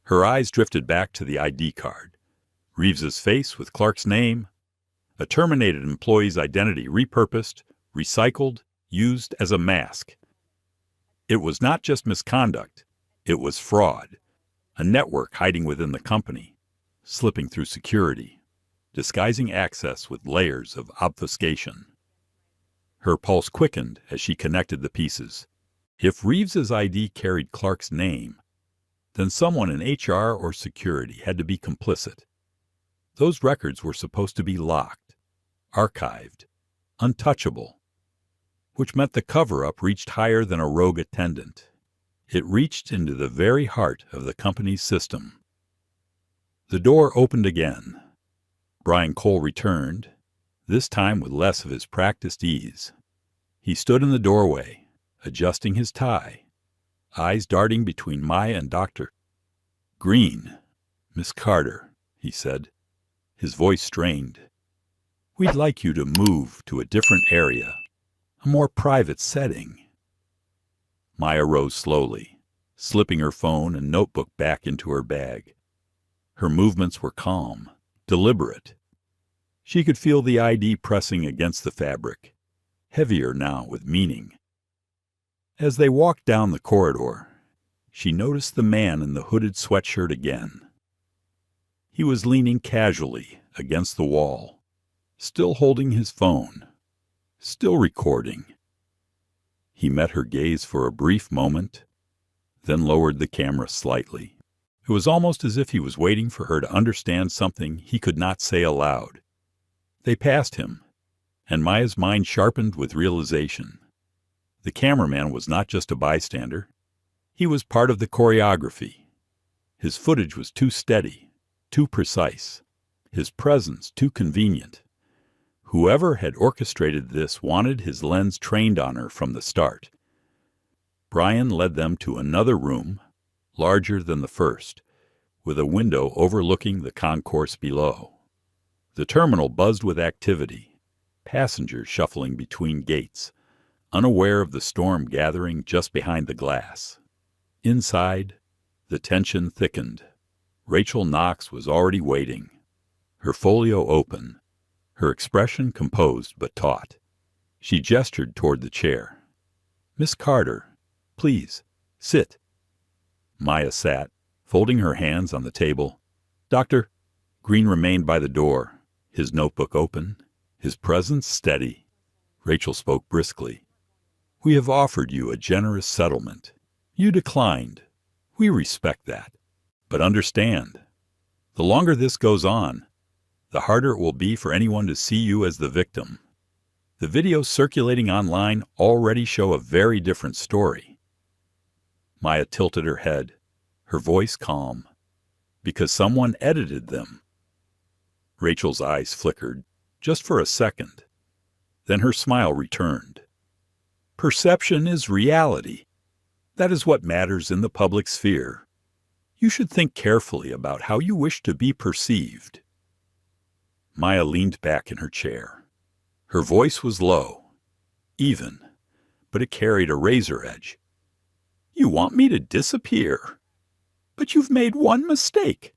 Her eyes drifted back to the ID card. Reeves's face with Clark's name. A terminated employee's identity repurposed, recycled, used as a mask. It was not just misconduct. It was fraud. A network hiding within the company, slipping through security, disguising access with layers of obfuscation. Her pulse quickened as she connected the pieces. If Reeves's ID carried Clark's name, then someone in HR or security had to be complicit. Those records were supposed to be locked, archived, untouchable, which meant the cover-up reached higher than a rogue attendant. It reached into the very heart of the company's system. The door opened again. Brian Cole returned, this time with less of his practiced ease. He stood in the doorway, adjusting his tie, eyes darting between Maya and Dr. Green. Miss Carter, he said, his voice strained. We'd like you to move to a different area, a more private setting. Maya rose slowly, slipping her phone and notebook back into her bag. Her movements were calm, deliberate. She could feel the ID pressing against the fabric, heavier now with meaning. As they walked down the corridor, she noticed the man in the hooded sweatshirt again. He was leaning casually against the wall, still holding his phone, still recording. He met her gaze for a brief moment, then lowered the camera slightly. It was almost as if he was waiting for her to understand something he could not say aloud. They passed him, and Maya's mind sharpened with realization. The cameraman was not just a bystander. He was part of the choreography. His footage was too steady, too precise. His presence too convenient. Whoever had orchestrated this wanted his lens trained on her from the start. Brian led them to another room, larger than the first, with a window overlooking the concourse below. The terminal buzzed with activity, passengers shuffling between gates, unaware of the storm gathering just behind the glass. Inside, the tension thickened. Rachel Knox was already waiting, her folio open, her expression composed but taut. She gestured toward the chair. Miss Carter, please, sit. Maya sat, folding her hands on the table. Doctor, Green remained by the door, his notebook open, his presence steady. Rachel spoke briskly. We have offered you a generous settlement. You declined. We respect that. But understand, the longer this goes on, the harder it will be for anyone to see you as the victim. The videos circulating online already show a very different story. Maya tilted her head, her voice calm. Because someone edited them. Rachel's eyes flickered, just for a second. Then her smile returned. Perception is reality. That is what matters in the public sphere. You should think carefully about how you wish to be perceived. Maya leaned back in her chair. Her voice was low, even, but it carried a razor edge. You want me to disappear? But you've made one mistake.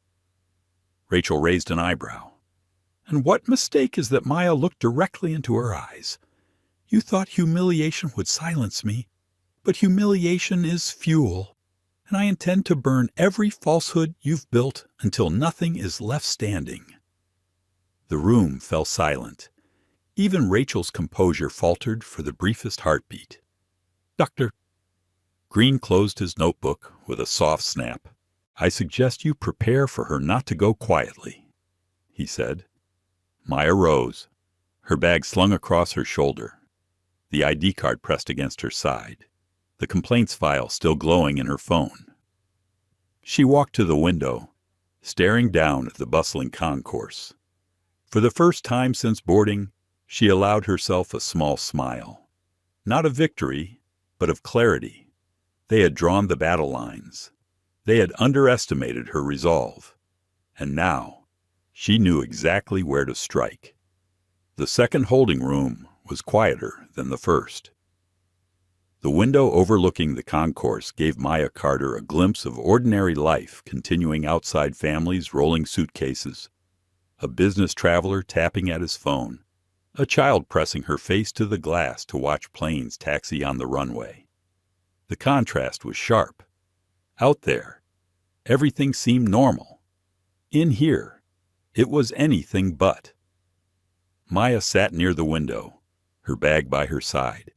Rachel raised an eyebrow. And what mistake is that Maya looked directly into her eyes? You thought humiliation would silence me, but humiliation is fuel, and I intend to burn every falsehood you've built until nothing is left standing. The room fell silent. Even Rachel's composure faltered for the briefest heartbeat. Doctor. Green closed his notebook with a soft snap. I suggest you prepare for her not to go quietly, he said. Maya rose, her bag slung across her shoulder, the ID card pressed against her side, the complaints file still glowing in her phone. She walked to the window, staring down at the bustling concourse. For the first time since boarding, she allowed herself a small smile. Not of victory, but of clarity. They had drawn the battle lines. They had underestimated her resolve. And now, she knew exactly where to strike. The second holding room was quieter than the first. The window overlooking the concourse gave Maya Carter a glimpse of ordinary life continuing outside families rolling suitcases, a business traveler tapping at his phone, a child pressing her face to the glass to watch planes taxi on the runway. The contrast was sharp. Out there, everything seemed normal. In here, it was anything but. Maya sat near the window, her bag by her side,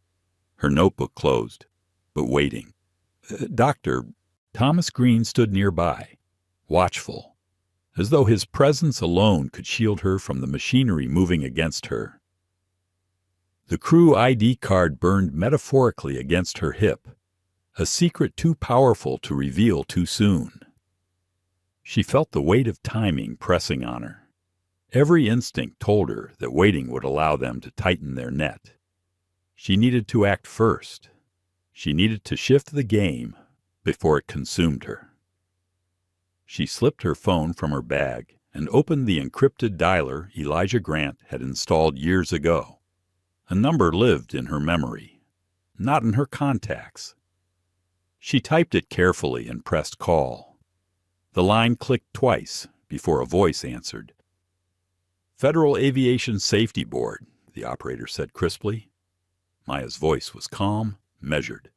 her notebook closed, but waiting. Doctor, Thomas Green stood nearby, watchful, as though his presence alone could shield her from the machinery moving against her. The crew ID card burned metaphorically against her hip, a secret too powerful to reveal too soon. She felt the weight of timing pressing on her. Every instinct told her that waiting would allow them to tighten their net. She needed to act first. She needed to shift the game before it consumed her. She slipped her phone from her bag and opened the encrypted dialer Elijah Grant had installed years ago. A number lived in her memory, not in her contacts. She typed it carefully and pressed call. The line clicked twice before a voice answered. "Federal Aviation Safety Board," the operator said crisply. Maya's voice was calm, measured.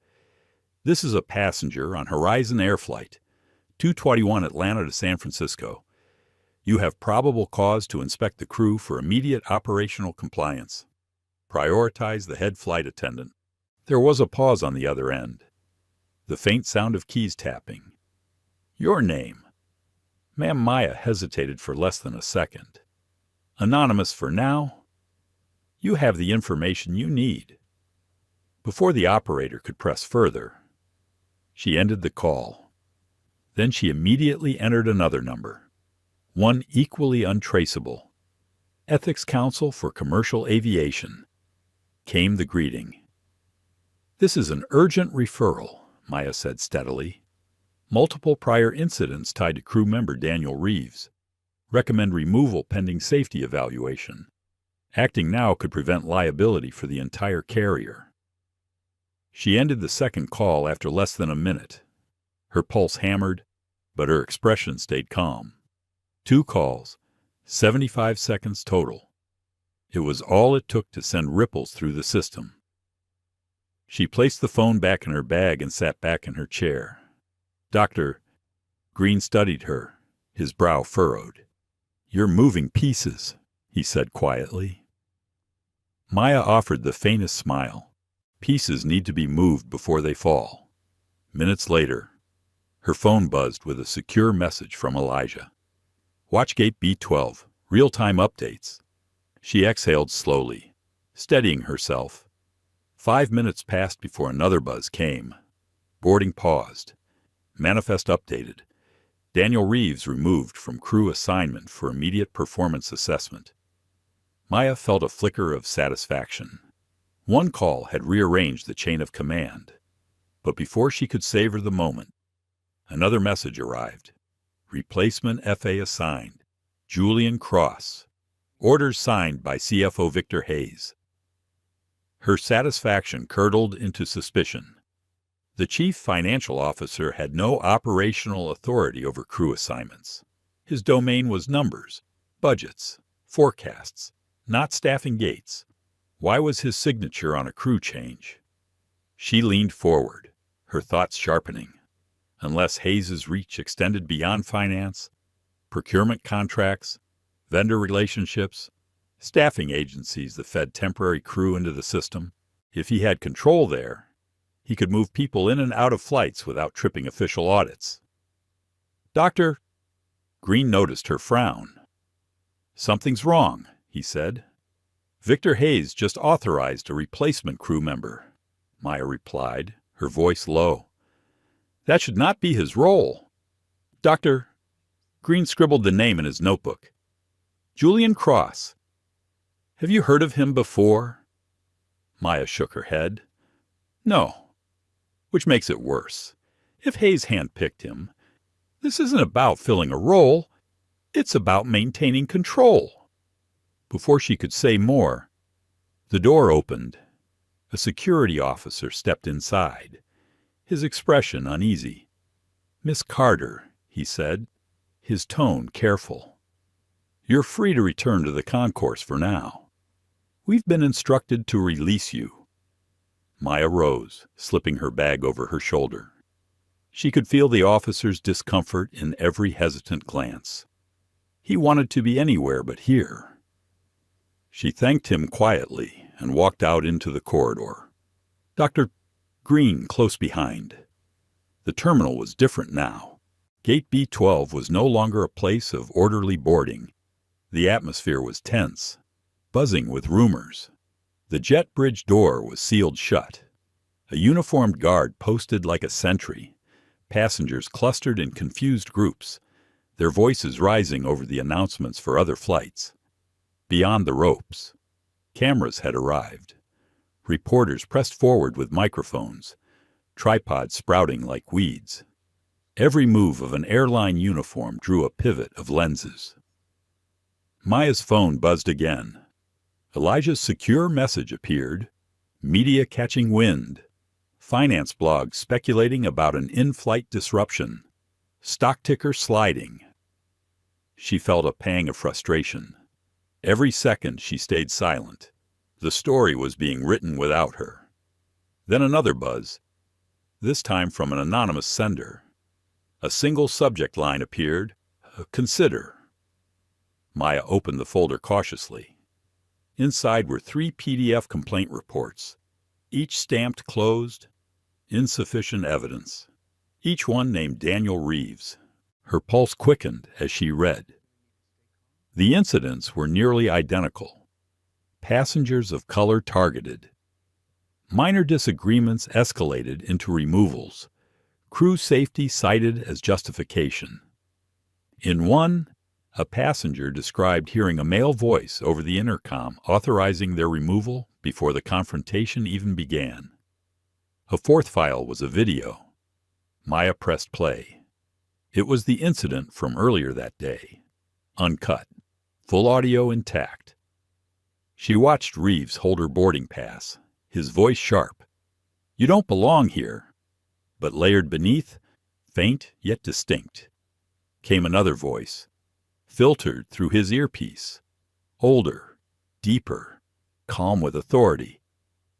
"This is a passenger on Horizon Air Flight, 221 Atlanta to San Francisco. You have probable cause to inspect the crew for immediate operational compliance. Prioritize the head flight attendant." There was a pause on the other end. The faint sound of keys tapping. "Your name?" Ma'am Maya hesitated for less than a second. "Anonymous for now. You have the information you need." Before the operator could press further, she ended the call. Then she immediately entered another number, one equally untraceable. "Ethics Council for Commercial Aviation." Came the greeting. "This is an urgent referral," Maya said steadily. "Multiple prior incidents tied to crew member Daniel Reeves. Recommend removal pending safety evaluation. Acting now could prevent liability for the entire carrier." She ended the second call after less than a minute. Her pulse hammered, but her expression stayed calm. 2 calls, 75 seconds total. It was all it took to send ripples through the system. She placed the phone back in her bag and sat back in her chair. "Doctor," Green studied her, his brow furrowed. "You're moving pieces," he said quietly. Maya offered the faintest smile. Pieces need to be moved before they fall. Minutes later, her phone buzzed with a secure message from Elijah. "Watchgate B12, real-time updates." She exhaled slowly, steadying herself. 5 minutes passed before another buzz came. Boarding paused. Manifest updated. Daniel Reeves removed from crew assignment for immediate performance assessment. Maya felt a flicker of satisfaction. One call had rearranged the chain of command. But before she could savor the moment, another message arrived. "Replacement FA assigned. Julian Cross. Orders signed by CFO Victor Hayes." Her satisfaction curdled into suspicion. The chief financial officer had no operational authority over crew assignments. His domain was numbers, budgets, forecasts, not staffing gates. Why was his signature on a crew change? She leaned forward, her thoughts sharpening. Unless Hayes's reach extended beyond finance, procurement contracts, vendor relationships, staffing agencies that fed temporary crew into the system, if he had control there, he could move people in and out of flights without tripping official audits. "Doctor," Green noticed her frown. "Something's wrong," he said. "Victor Hayes just authorized a replacement crew member," Maya replied, her voice low. "That should not be his role." "Dr." Green scribbled the name in his notebook. "Julian Cross. Have you heard of him before?" Maya shook her head. "No." which makes it worse. If Hayes handpicked him, this isn't about filling a role, it's about maintaining control. Before she could say more, the door opened. A security officer stepped inside, his expression uneasy. "Miss Carter," he said, his tone careful. "You're free to return to the concourse for now. We've been instructed to release you." Maya rose, slipping her bag over her shoulder. She could feel the officer's discomfort in every hesitant glance. He wanted to be anywhere but here. She thanked him quietly and walked out into the corridor. Dr. Green close behind. The terminal was different now. Gate B12 was no longer a place of orderly boarding. The atmosphere was tense, buzzing with rumors. The jet bridge door was sealed shut. A uniformed guard posted like a sentry. Passengers clustered in confused groups, their voices rising over the announcements for other flights. Beyond the ropes, cameras had arrived. Reporters pressed forward with microphones, tripods sprouting like weeds. Every move of an airline uniform drew a pivot of lenses. Maya's phone buzzed again. Elijah's secure message appeared. Media catching wind. Finance blogs speculating about an in-flight disruption. Stock ticker sliding. She felt a pang of frustration. Every second she stayed silent. The story was being written without her. Then another buzz, this time from an anonymous sender. A single subject line appeared. Consider. Maya opened the folder cautiously. Inside were 3 PDF complaint reports, each stamped closed, insufficient evidence. Each one named Daniel Reeves. Her pulse quickened as she read. The incidents were nearly identical. Passengers of color targeted. Minor disagreements escalated into removals. Crew safety cited as justification. In one, a passenger described hearing a male voice over the intercom authorizing their removal before the confrontation even began. A fourth file was a video. Maya pressed play. It was the incident from earlier that day. Uncut. Full audio intact. She watched Reeves hold her boarding pass, his voice sharp. "You don't belong here." But layered beneath, faint yet distinct, came another voice, filtered through his earpiece. Older, deeper, calm with authority.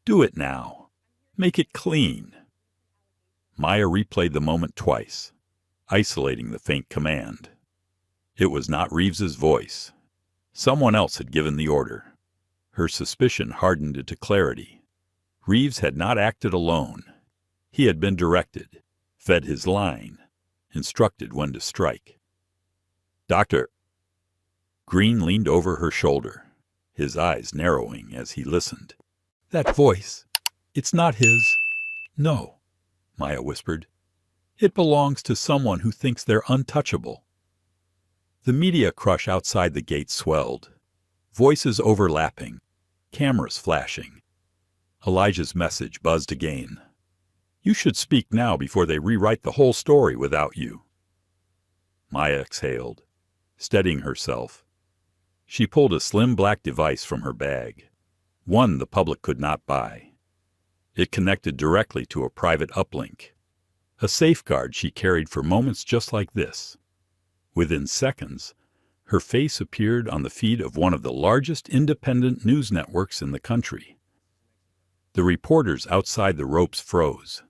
"Do it now. Make it clean." Maya replayed the moment twice, isolating the faint command. It was not Reeves's voice. Someone else had given the order. Her suspicion hardened into clarity. Reeves had not acted alone. He had been directed, fed his line, instructed when to strike. "Doctor." Green leaned over her shoulder, his eyes narrowing as he listened. "That voice, it's not his." "No," Maya whispered. "It belongs to someone who thinks they're untouchable." The media crush outside the gate swelled. Voices overlapping, cameras flashing. Elijah's message buzzed again. "You should speak now before they rewrite the whole story without you." Maya exhaled, steadying herself. She pulled a slim black device from her bag, one the public could not buy. It connected directly to a private uplink, a safeguard she carried for moments just like this. Within seconds, her face appeared on the feed of one of the largest independent news networks in the country. The reporters outside the ropes froze,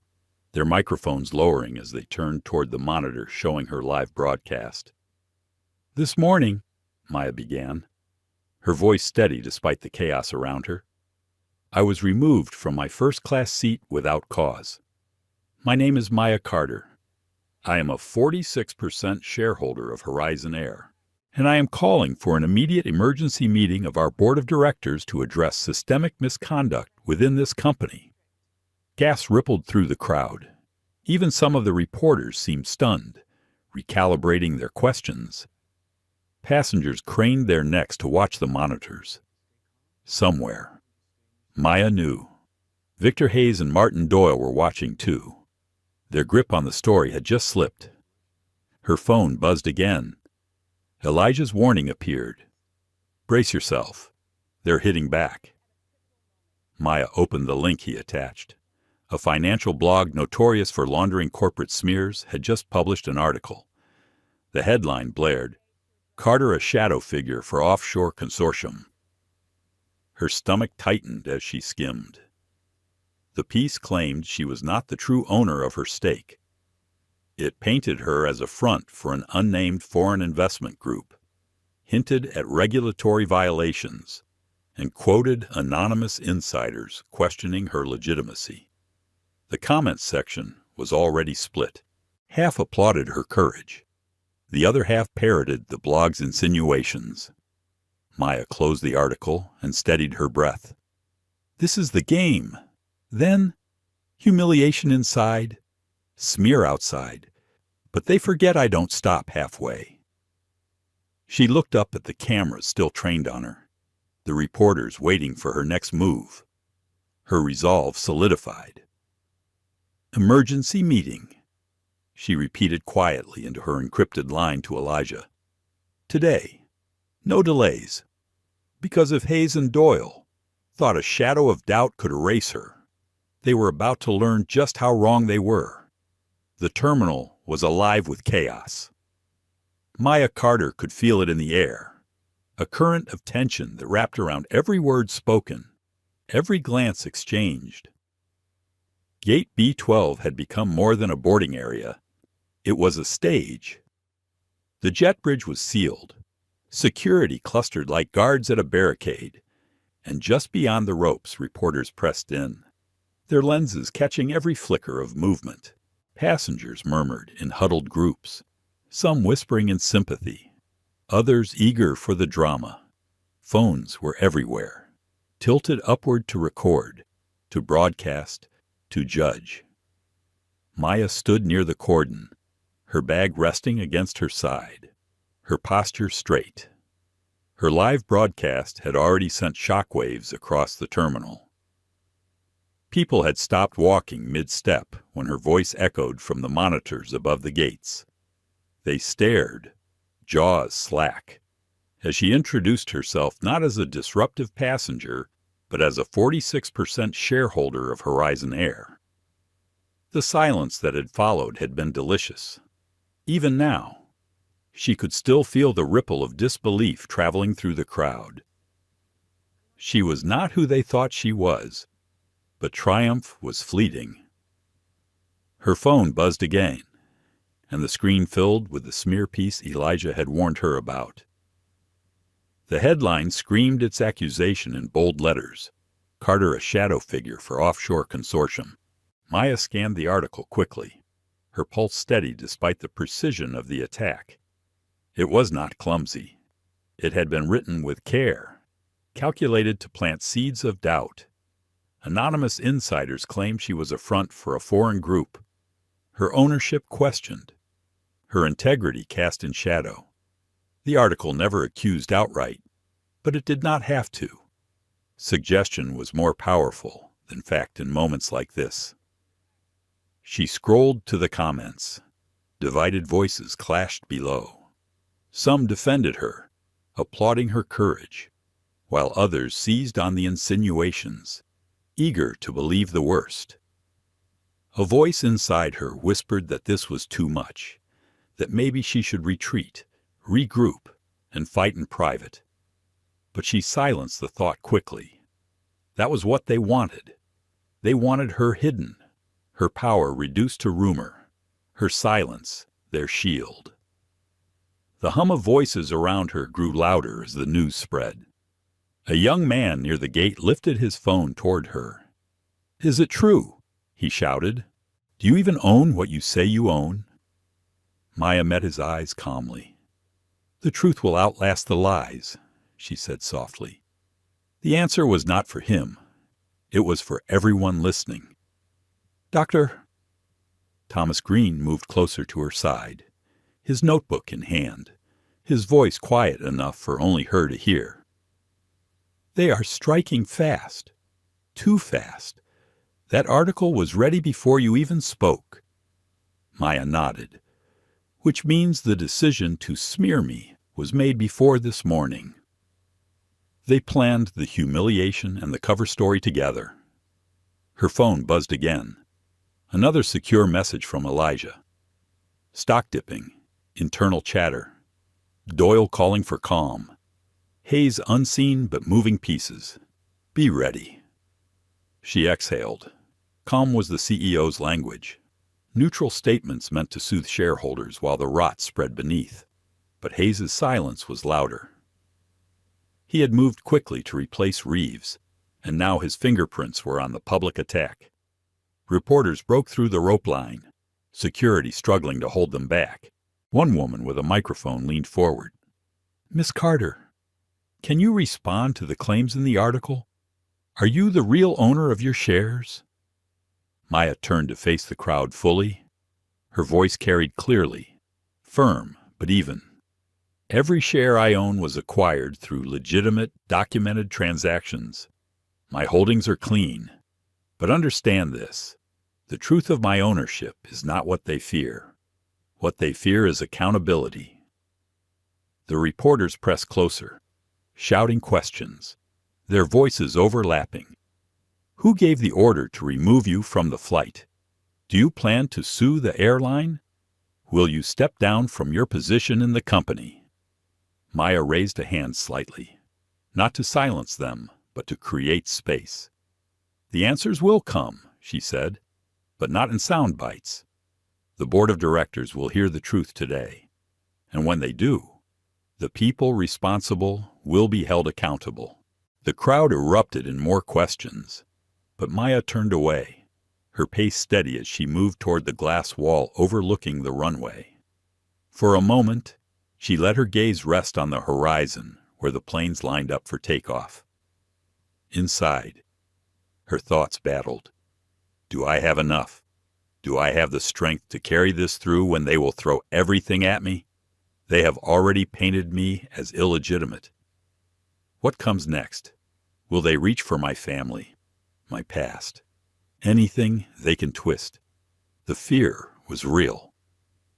their microphones lowering as they turned toward the monitor showing her live broadcast. "This morning," Maya began, her voice steady despite the chaos around her, "I was removed from my first-class seat without cause. My name is Maya Carter. I am a 46% shareholder of Horizon Air, and I am calling for an immediate emergency meeting of our board of directors to address systemic misconduct within this company." Gasps rippled through the crowd. Even some of the reporters seemed stunned, recalibrating their questions. Passengers craned their necks to watch the monitors. Somewhere, Maya knew, Victor Hayes and Martin Doyle were watching too. Their grip on the story had just slipped. Her phone buzzed again. Elijah's warning appeared. "Brace yourself. They're hitting back." Maya opened the link he attached. A financial blog notorious for laundering corporate smears had just published an article. The headline blared, "Carter a shadow figure for offshore consortium." Her stomach tightened as she skimmed. The piece claimed she was not the true owner of her stake. It painted her as a front for an unnamed foreign investment group, hinted at regulatory violations, and quoted anonymous insiders questioning her legitimacy. The comments section was already split. Half applauded her courage. The other half parroted the blog's insinuations. Maya closed the article and steadied her breath. This is the game. Then, humiliation inside, smear outside, but they forget I don't stop halfway. She looked up at the cameras still trained on her, the reporters waiting for her next move. Her resolve solidified. "Emergency meeting," she repeated quietly into her encrypted line to Elijah. "Today. No delays. Because if Hayes and Doyle thought a shadow of doubt could erase her, they were about to learn just how wrong they were. The terminal was alive with chaos. Maya Carter could feel it in the air, a current of tension that wrapped around every word spoken, every glance exchanged. Gate B-12 had become more than a boarding area. It was a stage. The jet bridge was sealed. Security clustered like guards at a barricade, and just beyond the ropes reporters pressed in, their lenses catching every flicker of movement. Passengers murmured in huddled groups, some whispering in sympathy, others eager for the drama. Phones were everywhere, tilted upward to record, to broadcast, to judge. Maya stood near the cordon, her bag resting against her side, her posture straight. Her live broadcast had already sent shockwaves across the terminal. People had stopped walking mid-step when her voice echoed from the monitors above the gates. They stared, jaws slack, as she introduced herself not as a disruptive passenger, but as a 46% shareholder of Horizon Air. The silence that had followed had been delicious. Even now, she could still feel the ripple of disbelief traveling through the crowd. She was not who they thought she was, but triumph was fleeting. Her phone buzzed again, and the screen filled with the smear piece Elijah had warned her about. The headline screamed its accusation in bold letters, "Carter a shadow figure for offshore consortium." Maya scanned the article quickly, her pulse steady despite the precision of the attack. It was not clumsy. It had been written with care, calculated to plant seeds of doubt. Anonymous insiders claimed she was a front for a foreign group, her ownership questioned, her integrity cast in shadow. The article never accused outright, but it did not have to. Suggestion was more powerful than fact in moments like this. She scrolled to the comments. Divided voices clashed below. Some defended her, applauding her courage, while others seized on the insinuations, eager to believe the worst. A voice inside her whispered that this was too much, that maybe she should retreat, regroup, and fight in private. But she silenced the thought quickly. That was what they wanted. They wanted her hidden, her power reduced to rumor, her silence their shield. The hum of voices around her grew louder as the news spread. A young man near the gate lifted his phone toward her. "Is it true?" he shouted. "Do you even own what you say you own?" Maya met his eyes calmly. "The truth will outlast the lies," she said softly. The answer was not for him. It was for everyone listening. "Doctor." Thomas Green moved closer to her side, his notebook in hand, his voice quiet enough for only her to hear. "They are striking fast. Too fast. That article was ready before you even spoke. Maya nodded. Which means the decision to smear me was made before this morning. They planned the humiliation and the cover story together. Her phone buzzed again. Another secure message from Elijah. Stock dipping. Internal chatter. Doyle calling for calm. Hayes unseen but moving pieces. Be ready. She exhaled. Calm was the CEO's language. Neutral statements meant to soothe shareholders while the rot spread beneath. But Hayes's silence was louder. He had moved quickly to replace Reeves, and now his fingerprints were on the public attack. Reporters broke through the rope line, security struggling to hold them back. One woman with a microphone leaned forward. Miss Carter, can you respond to the claims in the article? Are you the real owner of your shares? Maya turned to face the crowd fully. Her voice carried clearly, firm but even. Every share I own was acquired through legitimate, documented transactions. My holdings are clean. But understand this. The truth of my ownership is not what they fear. What they fear is accountability. The reporters pressed closer, shouting questions, their voices overlapping. Who gave the order to remove you from the flight? Do you plan to sue the airline? Will you step down from your position in the company? Maya raised a hand slightly, not to silence them, but to create space. The answers will come, she said, but not in sound bites. The board of directors will hear the truth today, and when they do, the people responsible will be held accountable. The crowd erupted in more questions, but Maya turned away, her pace steady as she moved toward the glass wall overlooking the runway. For a moment, she let her gaze rest on the horizon where the planes lined up for takeoff. Inside, her thoughts battled. Do I have enough? Do I have the strength to carry this through when they will throw everything at me? They have already painted me as illegitimate. What comes next? Will they reach for my family, my past? Anything they can twist. The fear was real.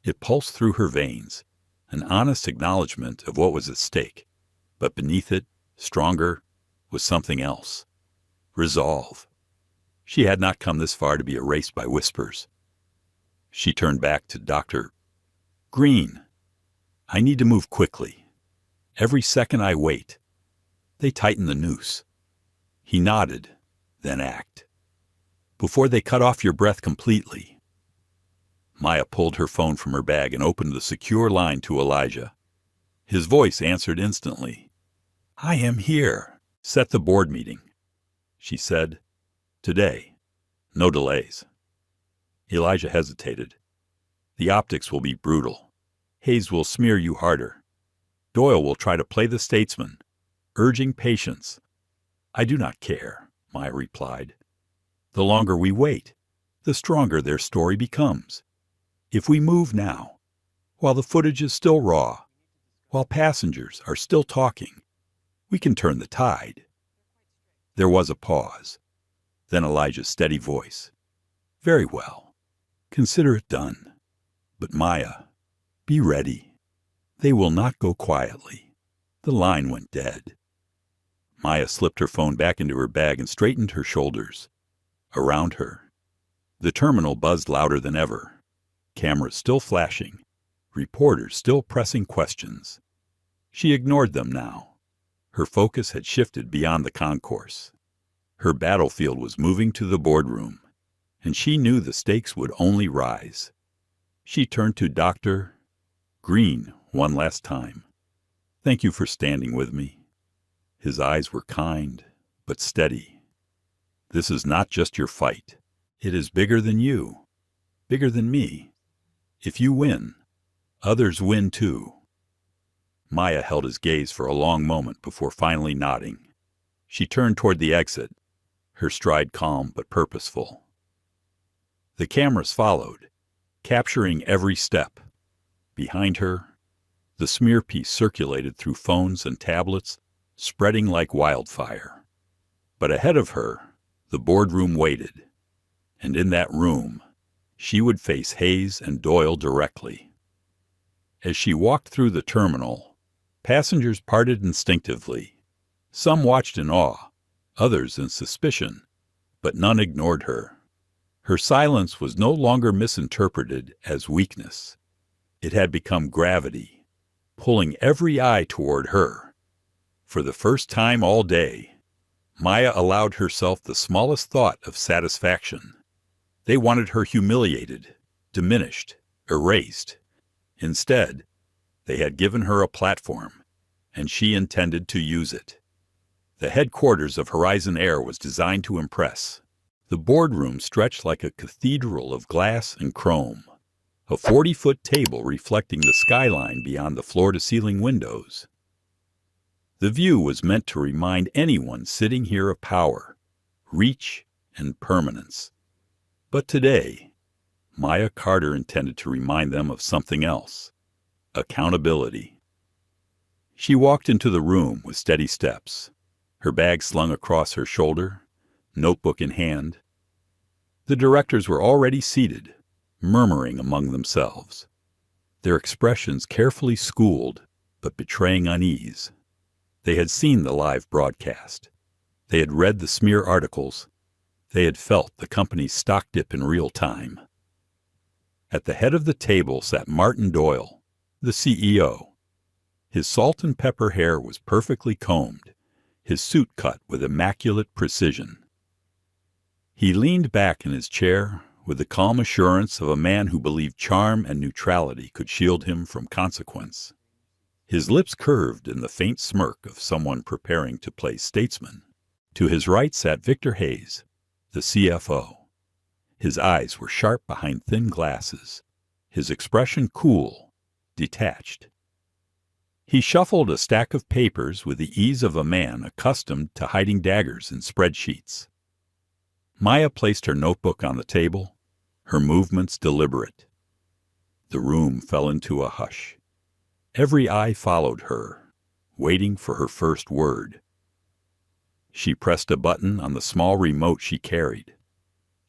It pulsed through her veins, an honest acknowledgement of what was at stake. But beneath it, stronger, was something else. Resolve. She had not come this far to be erased by whispers. She turned back to Dr. Green. I need to move quickly. Every second I wait. They tighten the noose. He nodded, then act. Before they cut off your breath completely. Maya pulled her phone from her bag and opened the secure line to Elijah. His voice answered instantly. I am here. Set the board meeting, she said. Today. No delays. Elijah hesitated. The optics will be brutal. Hayes will smear you harder. Doyle will try to play the statesman, urging patience. I do not care, Maya replied. The longer we wait, the stronger their story becomes. If we move now, while the footage is still raw, while passengers are still talking, we can turn the tide. There was a pause. Then Elijah's steady voice. Very well. Consider it done. But Maya, be ready. They will not go quietly. The line went dead. Maya slipped her phone back into her bag and straightened her shoulders. Around her, the terminal buzzed louder than ever. Cameras still flashing. Reporters still pressing questions. She ignored them now. Her focus had shifted beyond the concourse. Her battlefield was moving to the boardroom, and she knew the stakes would only rise. She turned to Dr. Green one last time. Thank you for standing with me. His eyes were kind, but steady. This is not just your fight. It is bigger than you, bigger than me. If you win, others win too. Maya held his gaze for a long moment before finally nodding. She turned toward the exit, her stride calm but purposeful. The cameras followed, capturing every step. Behind her, the smear piece circulated through phones and tablets, spreading like wildfire. But ahead of her, the boardroom waited. And in that room, She would face Hayes and Doyle directly. As she walked through the terminal, passengers parted instinctively. Some watched in awe, others in suspicion, but none ignored her. Her silence was no longer misinterpreted as weakness. It had become gravity, pulling every eye toward her. For the first time all day, Maya allowed herself the smallest thought of satisfaction. They wanted her humiliated, diminished, erased. Instead, they had given her a platform, and she intended to use it. The headquarters of Horizon Air was designed to impress. The boardroom stretched like a cathedral of glass and chrome, a 40-foot table reflecting the skyline beyond the floor-to-ceiling windows. The view was meant to remind anyone sitting here of power, reach, and permanence. But today, Maya Carter intended to remind them of something else: accountability. She walked into the room with steady steps, her bag slung across her shoulder, notebook in hand. The directors were already seated, murmuring among themselves, their expressions carefully schooled but betraying unease. They had seen the live broadcast. They had read the smear articles. They had felt the company's stock dip in real time. At the head of the table sat Martin Doyle, the CEO. His salt and pepper hair was perfectly combed, his suit cut with immaculate precision. He leaned back in his chair with the calm assurance of a man who believed charm and neutrality could shield him from consequence. His lips curved in the faint smirk of someone preparing to play statesman. To his right sat Victor Hayes, the CFO. His eyes were sharp behind thin glasses, his expression cool, detached. He shuffled a stack of papers with the ease of a man accustomed to hiding daggers in spreadsheets. Maya placed her notebook on the table, her movements deliberate. The room fell into a hush. Every eye followed her, waiting for her first word. She pressed a button on the small remote she carried.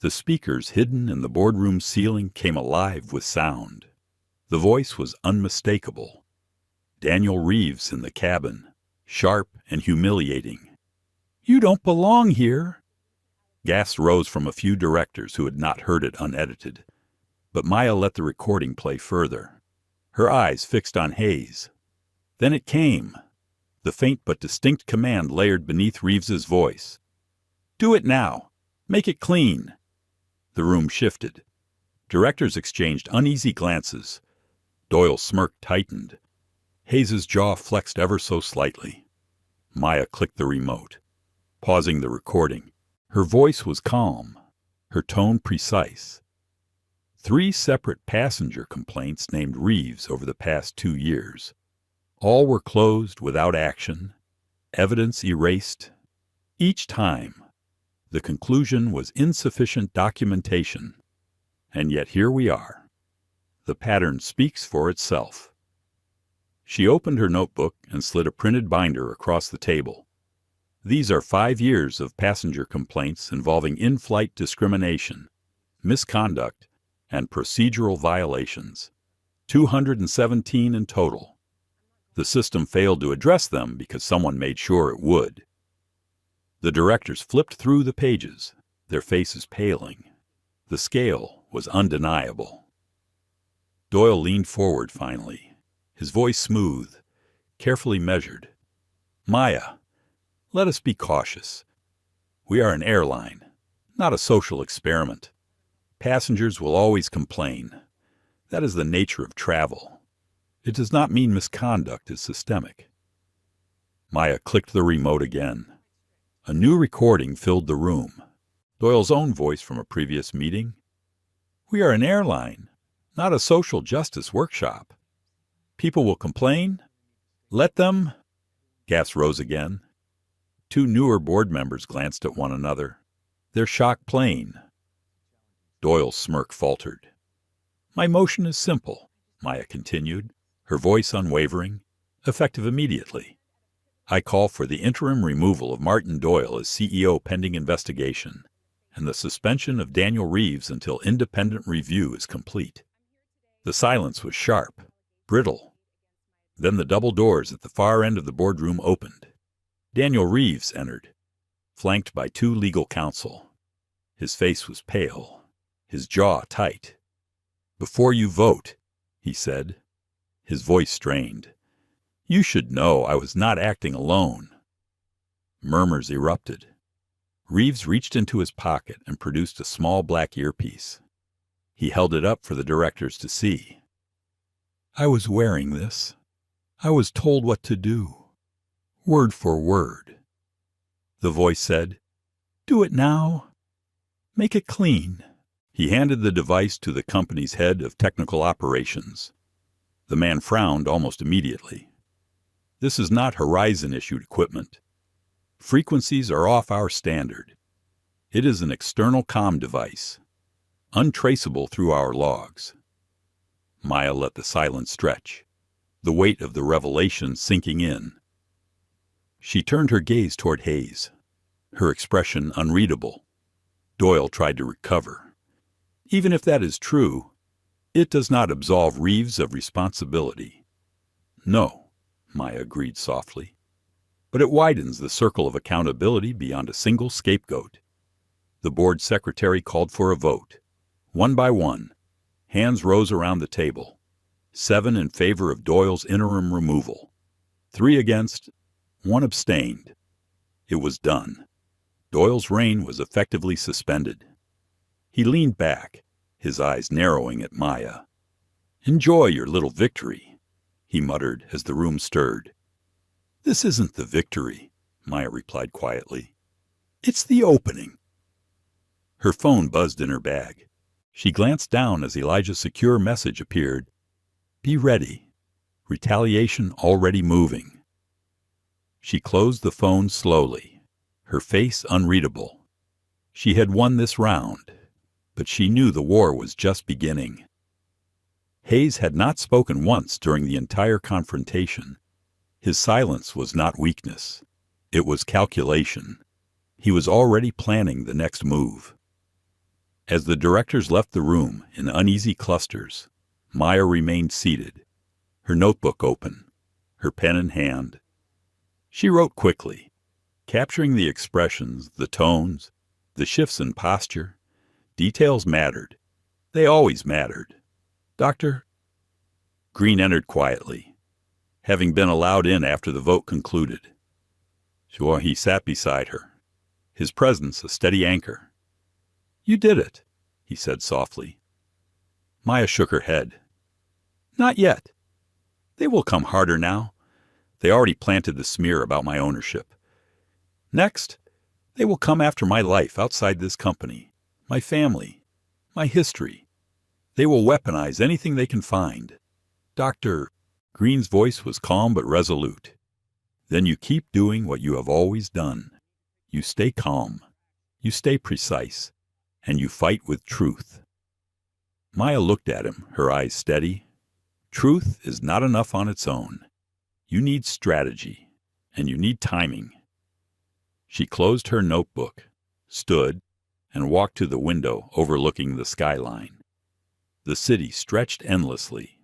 The speakers hidden in the boardroom ceiling came alive with sound. The voice was unmistakable. Daniel Reeves in the cabin, sharp and humiliating. "You don't belong here." Gasps rose from a few directors who had not heard it unedited, but Maya let the recording play further, her eyes fixed on Hayes. Then it came, the faint but distinct command layered beneath Reeves's voice. "Do it now. Make it clean." The room shifted. Directors exchanged uneasy glances. Doyle's smirk tightened. Hayes's jaw flexed ever so slightly. Maya clicked the remote, pausing the recording. Her voice was calm, her tone precise. 3 separate passenger complaints named Reeves over the past 2 years. All were closed without action, evidence erased. Each time, the conclusion was insufficient documentation. And yet here we are. The pattern speaks for itself. She opened her notebook and slid a printed binder across the table. These are 5 years of passenger complaints involving in-flight discrimination, misconduct, and procedural violations. 217 in total. The system failed to address them because someone made sure it would. The directors flipped through the pages, their faces paling. The scale was undeniable. Doyle leaned forward finally, his voice smooth, carefully measured. "Maya, let us be cautious. We are an airline, not a social experiment. Passengers will always complain. That is the nature of travel. It does not mean misconduct is systemic." Maya clicked the remote again. A new recording filled the room. Doyle's own voice from a previous meeting. "We are an airline, not a social justice workshop. People will complain. Let them." Gasps rose again. 2 newer board members glanced at one another, their shock plain. Doyle's smirk faltered. "My motion is simple," Maya continued, her voice unwavering, effective immediately. "I call for the interim removal of Martin Doyle as CEO pending investigation, and the suspension of Daniel Reeves until independent review is complete. The silence was sharp, brittle. Then the double doors at the far end of the boardroom opened. Daniel Reeves entered, flanked by 2 legal counsel. His face was pale, his jaw tight. "Before you vote," he said, his voice strained, "you should know I was not acting alone." Murmurs erupted. Reeves reached into his pocket and produced a small black earpiece. He held it up for the directors to see. "I was wearing this. I was told what to do, word for word." The voice said, "Do it now. Make it clean." He handed the device to the company's head of technical operations. The man frowned almost immediately. "This is not Horizon-issued equipment. Frequencies are off our standard. It is an external comm device, untraceable through our logs." Maya let the silence stretch, the weight of the revelation sinking in. She turned her gaze toward Hayes, her expression unreadable. Doyle tried to recover. "Even if that is true, it does not absolve Reeves of responsibility." "No," Maya agreed softly, "but it widens the circle of accountability beyond a single scapegoat." The board secretary called for a vote. One by one, hands rose around the table. 7 in favor of Doyle's interim removal, 3 against, 1 abstained. It was done. Doyle's reign was effectively suspended. He leaned back, his eyes narrowing at Maya. "Enjoy your little victory," he muttered as the room stirred. "This isn't the victory," Maya replied quietly. "It's the opening." Her phone buzzed in her bag. She glanced down as Elijah's secure message appeared. "Be ready. Retaliation already moving." She closed the phone slowly, her face unreadable. She had won this round, but she knew the war was just beginning. Hayes had not spoken once during the entire confrontation. His silence was not weakness. It was calculation. He was already planning the next move. As the directors left the room in uneasy clusters, Maya remained seated, her notebook open, her pen in hand. She wrote quickly, capturing the expressions, the tones, the shifts in posture. Details mattered. They always mattered. "Doctor?" Green entered quietly, having been allowed in after the vote concluded. Sure, he sat beside her, his presence a steady anchor. "You did it," he said softly. Maya shook her head. "Not yet. They will come harder now. They already planted the smear about my ownership. Next, they will come after my life outside this company, my family, my history. They will weaponize anything they can find. Dr. Green's voice was calm but resolute. Then you keep doing what you have always done. You stay calm, you stay precise, and you fight with truth." Maya looked at him, her eyes steady. Truth is not enough on its own. You need strategy, and you need timing. She closed her notebook, stood, and walked to the window overlooking the skyline. The city stretched endlessly,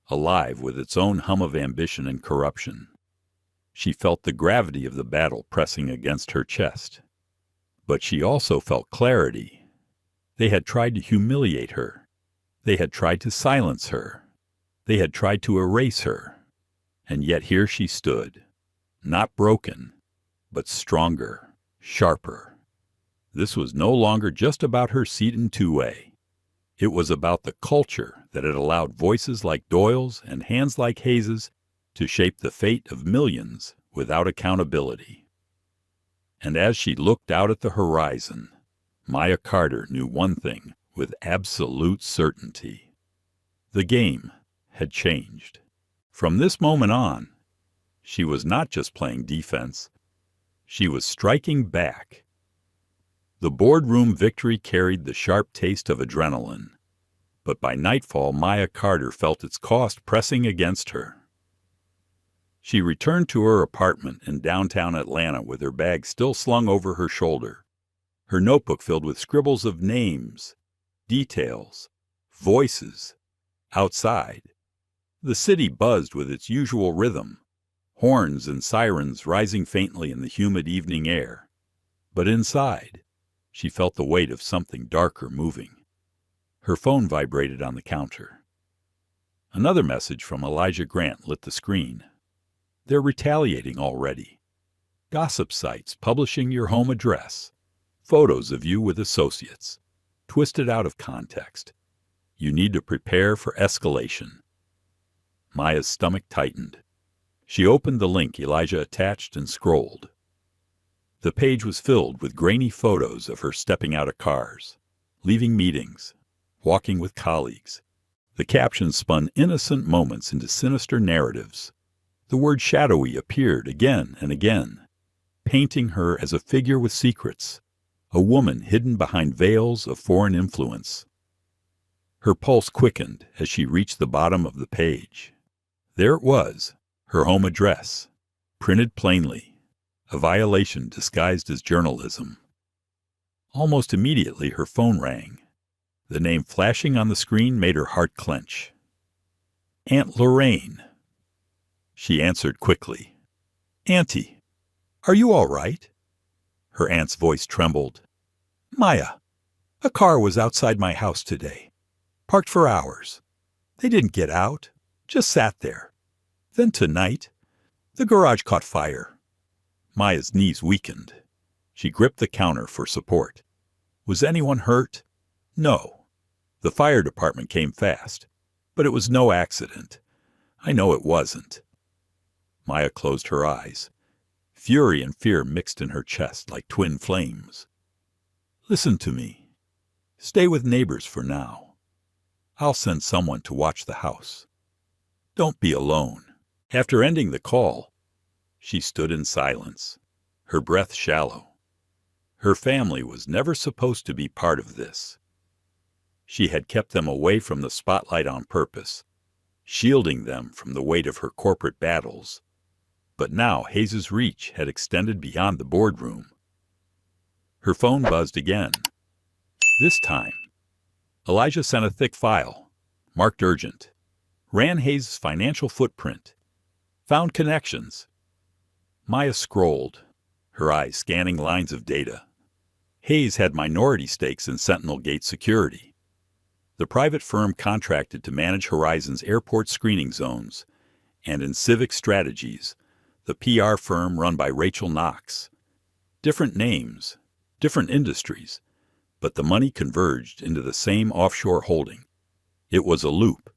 alive with its own hum of ambition and corruption. She felt the gravity of the battle pressing against her chest. But she also felt clarity. They had tried to humiliate her. They had tried to silence her. They had tried to erase her. And yet here she stood, not broken, but stronger, sharper. This was no longer just about her seat in two-way. It was about the culture that had allowed voices like Doyle's and hands like Hayes's to shape the fate of millions without accountability. And as she looked out at the horizon, Maya Carter knew one thing with absolute certainty. The game had changed. From this moment on, she was not just playing defense. She was striking back. The boardroom victory carried the sharp taste of adrenaline, but by nightfall Maya Carter felt its cost pressing against her. She returned to her apartment in downtown Atlanta with her bag still slung over her shoulder. her notebook filled with scribbles of names, details, voices. Outside, the city buzzed with its usual rhythm, horns and sirens rising faintly in the humid evening air. But inside, she felt the weight of something darker moving. Her phone vibrated on the counter. Another message from Elijah Grant lit the screen. They're retaliating already. Gossip sites publishing your home address. Photos of you with associates. Twisted out of context. You need to prepare for escalation. Maya's stomach tightened. She opened the link Elijah attached and scrolled. The page was filled with grainy photos of her stepping out of cars, leaving meetings, walking with colleagues. The captions spun innocent moments into sinister narratives. The word shadowy appeared again and again, painting her as a figure with secrets, a woman hidden behind veils of foreign influence. Her pulse quickened as she reached the bottom of the page. There it was, her home address, printed plainly, a violation disguised as journalism. Almost immediately her phone rang. The name flashing on the screen made her heart clench. Aunt Lorraine. She answered quickly. Auntie, are you all right? Her aunt's voice trembled. Maya, a car was outside my house today, parked for hours. They didn't get out, just sat there. Then tonight, the garage caught fire. Maya's knees weakened. She gripped the counter for support. Was anyone hurt? No. The fire department came fast, but it was no accident. I know it wasn't. Maya closed her eyes. Fury and fear mixed in her chest like twin flames. Listen to me. Stay with neighbors for now. I'll send someone to watch the house. Don't be alone. After ending the call, she stood in silence, her breath shallow. Her family was never supposed to be part of this. She had kept them away from the spotlight on purpose, shielding them from the weight of her corporate battles. But now Hayes's reach had extended beyond the boardroom. Her phone buzzed again. This time, Elijah sent a thick file, marked urgent, ran Hayes' financial footprint, found connections. Maya scrolled, her eyes scanning lines of data. Hayes had minority stakes in Sentinel Gate Security. The private firm contracted to manage Horizon's airport screening zones, and in Civic Strategies, the PR firm run by Rachel Knox. Different names, different industries, but the money converged into the same offshore holding. It was a loop.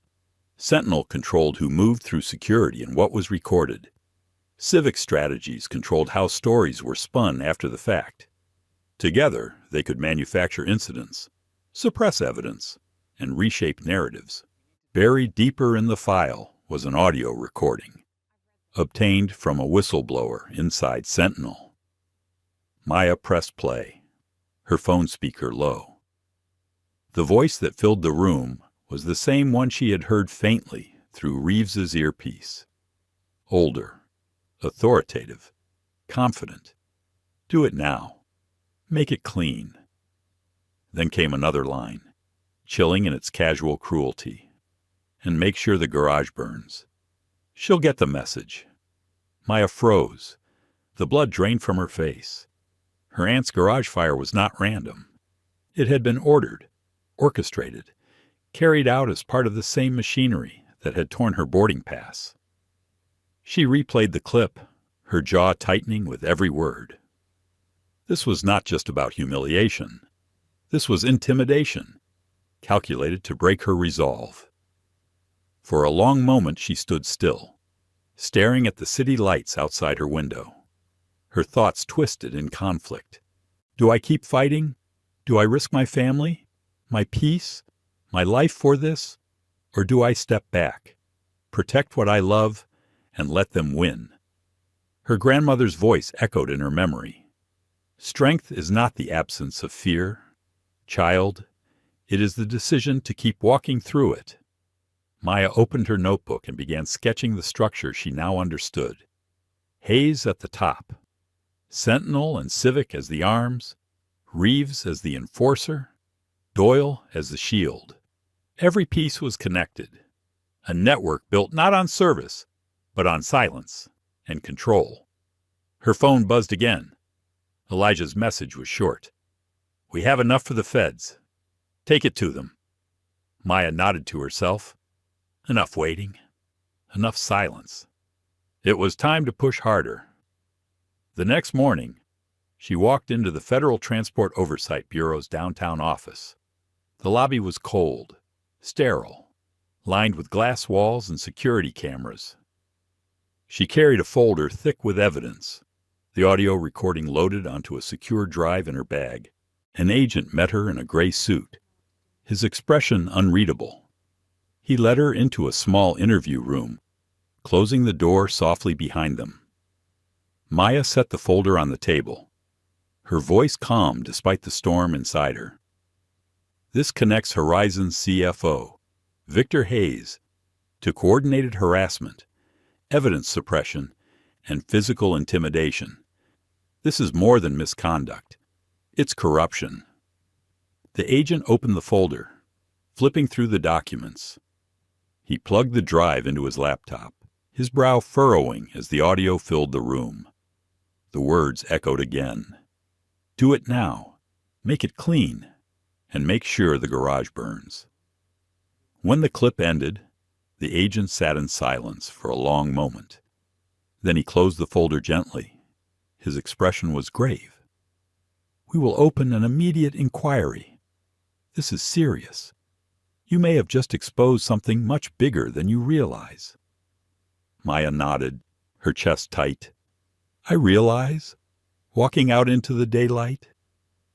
Sentinel controlled who moved through security and what was recorded. Civic Strategies controlled how stories were spun after the fact. Together, they could manufacture incidents, suppress evidence, and reshape narratives. Buried deeper in the file was an audio recording, obtained from a whistleblower inside Sentinel. Maya pressed play, her phone speaker low. The voice that filled the room was the same one she had heard faintly through Reeves's earpiece. Older, authoritative, confident. Do it now. Make it clean. Then came another line, chilling in its casual cruelty. And make sure the garage burns. She'll get the message. Maya froze. The blood drained from her face. Her aunt's garage fire was not random. It had been ordered, orchestrated, carried out as part of the same machinery that had torn her boarding pass. She replayed the clip, her jaw tightening with every word. This was not just about humiliation. This was intimidation, calculated to break her resolve. For a long moment she stood still, staring at the city lights outside her window. Her thoughts twisted in conflict. Do I keep fighting? Do I risk my family, my peace, my life for this? Or do I step back, protect what I love, and let them win? Her grandmother's voice echoed in her memory. Strength is not the absence of fear, child. It is the decision to keep walking through it. Maya opened her notebook and began sketching the structure she now understood. Hayes at the top, Sentinel and Civic as the arms, Reeves as the enforcer, Doyle as the shield. Every piece was connected. A network built not on service, but on silence and control. Her phone buzzed again. Elijah's message was short. "We have enough for the feds. Take it to them." Maya nodded to herself. Enough waiting. Enough silence. It was time to push harder. The next morning, she walked into the Federal Transport Oversight Bureau's downtown office. The lobby was cold, sterile, lined with glass walls and security cameras. She carried a folder thick with evidence, the audio recording loaded onto a secure drive in her bag. An agent met her in a gray suit, his expression unreadable. He led her into a small interview room, closing the door softly behind them. Maya set the folder on the table, her voice calm despite the storm inside her. "This connects Horizon's CFO, Victor Hayes, to coordinated harassment, evidence suppression, and physical intimidation. This is more than misconduct. It's corruption." The agent opened the folder, flipping through the documents. He plugged the drive into his laptop, his brow furrowing as the audio filled the room. The words echoed again. "Do it now. Make it clean. And make sure the garage burns." When the clip ended, the agent sat in silence for a long moment. Then he closed the folder gently. His expression was grave. "We will open an immediate inquiry. This is serious. You may have just exposed something much bigger than you realize." Maya nodded, her chest tight. "I realize." Walking out into the daylight,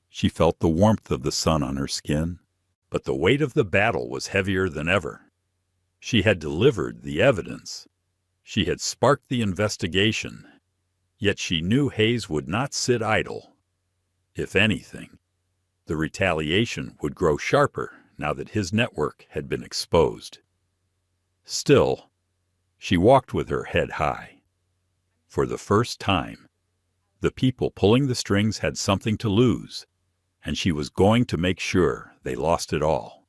she felt the warmth of the sun on her skin, but the weight of the battle was heavier than ever. She had delivered the evidence. She had sparked the investigation. Yet she knew Hayes would not sit idle. If anything, the retaliation would grow sharper now that his network had been exposed. Still, she walked with her head high. For the first time, the people pulling the strings had something to lose, and she was going to make sure they lost it all.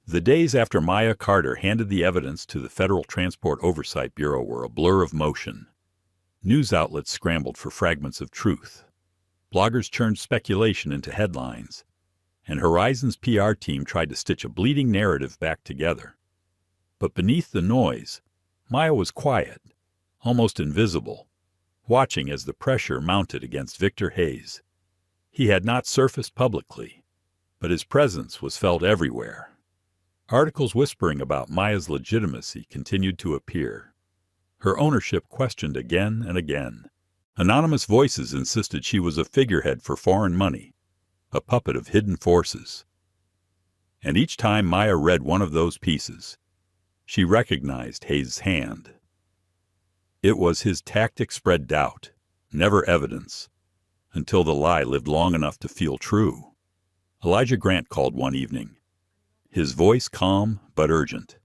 The days after Maya Carter handed the evidence to the Federal Transport Oversight Bureau were a blur of motion. News outlets scrambled for fragments of truth. Bloggers churned speculation into headlines, and Horizon's PR team tried to stitch a bleeding narrative back together. But beneath the noise, Maya was quiet, almost invisible, watching as the pressure mounted against Victor Hayes. He had not surfaced publicly, but his presence was felt everywhere. Articles whispering about Maya's legitimacy continued to appear. Her ownership questioned again and again. Anonymous voices insisted she was a figurehead for foreign money, a puppet of hidden forces. And each time Maya read one of those pieces, she recognized Hayes' hand. It was his tactic spread doubt, never evidence, until the lie lived long enough to feel true. Elijah Grant called one evening, his voice calm but urgent.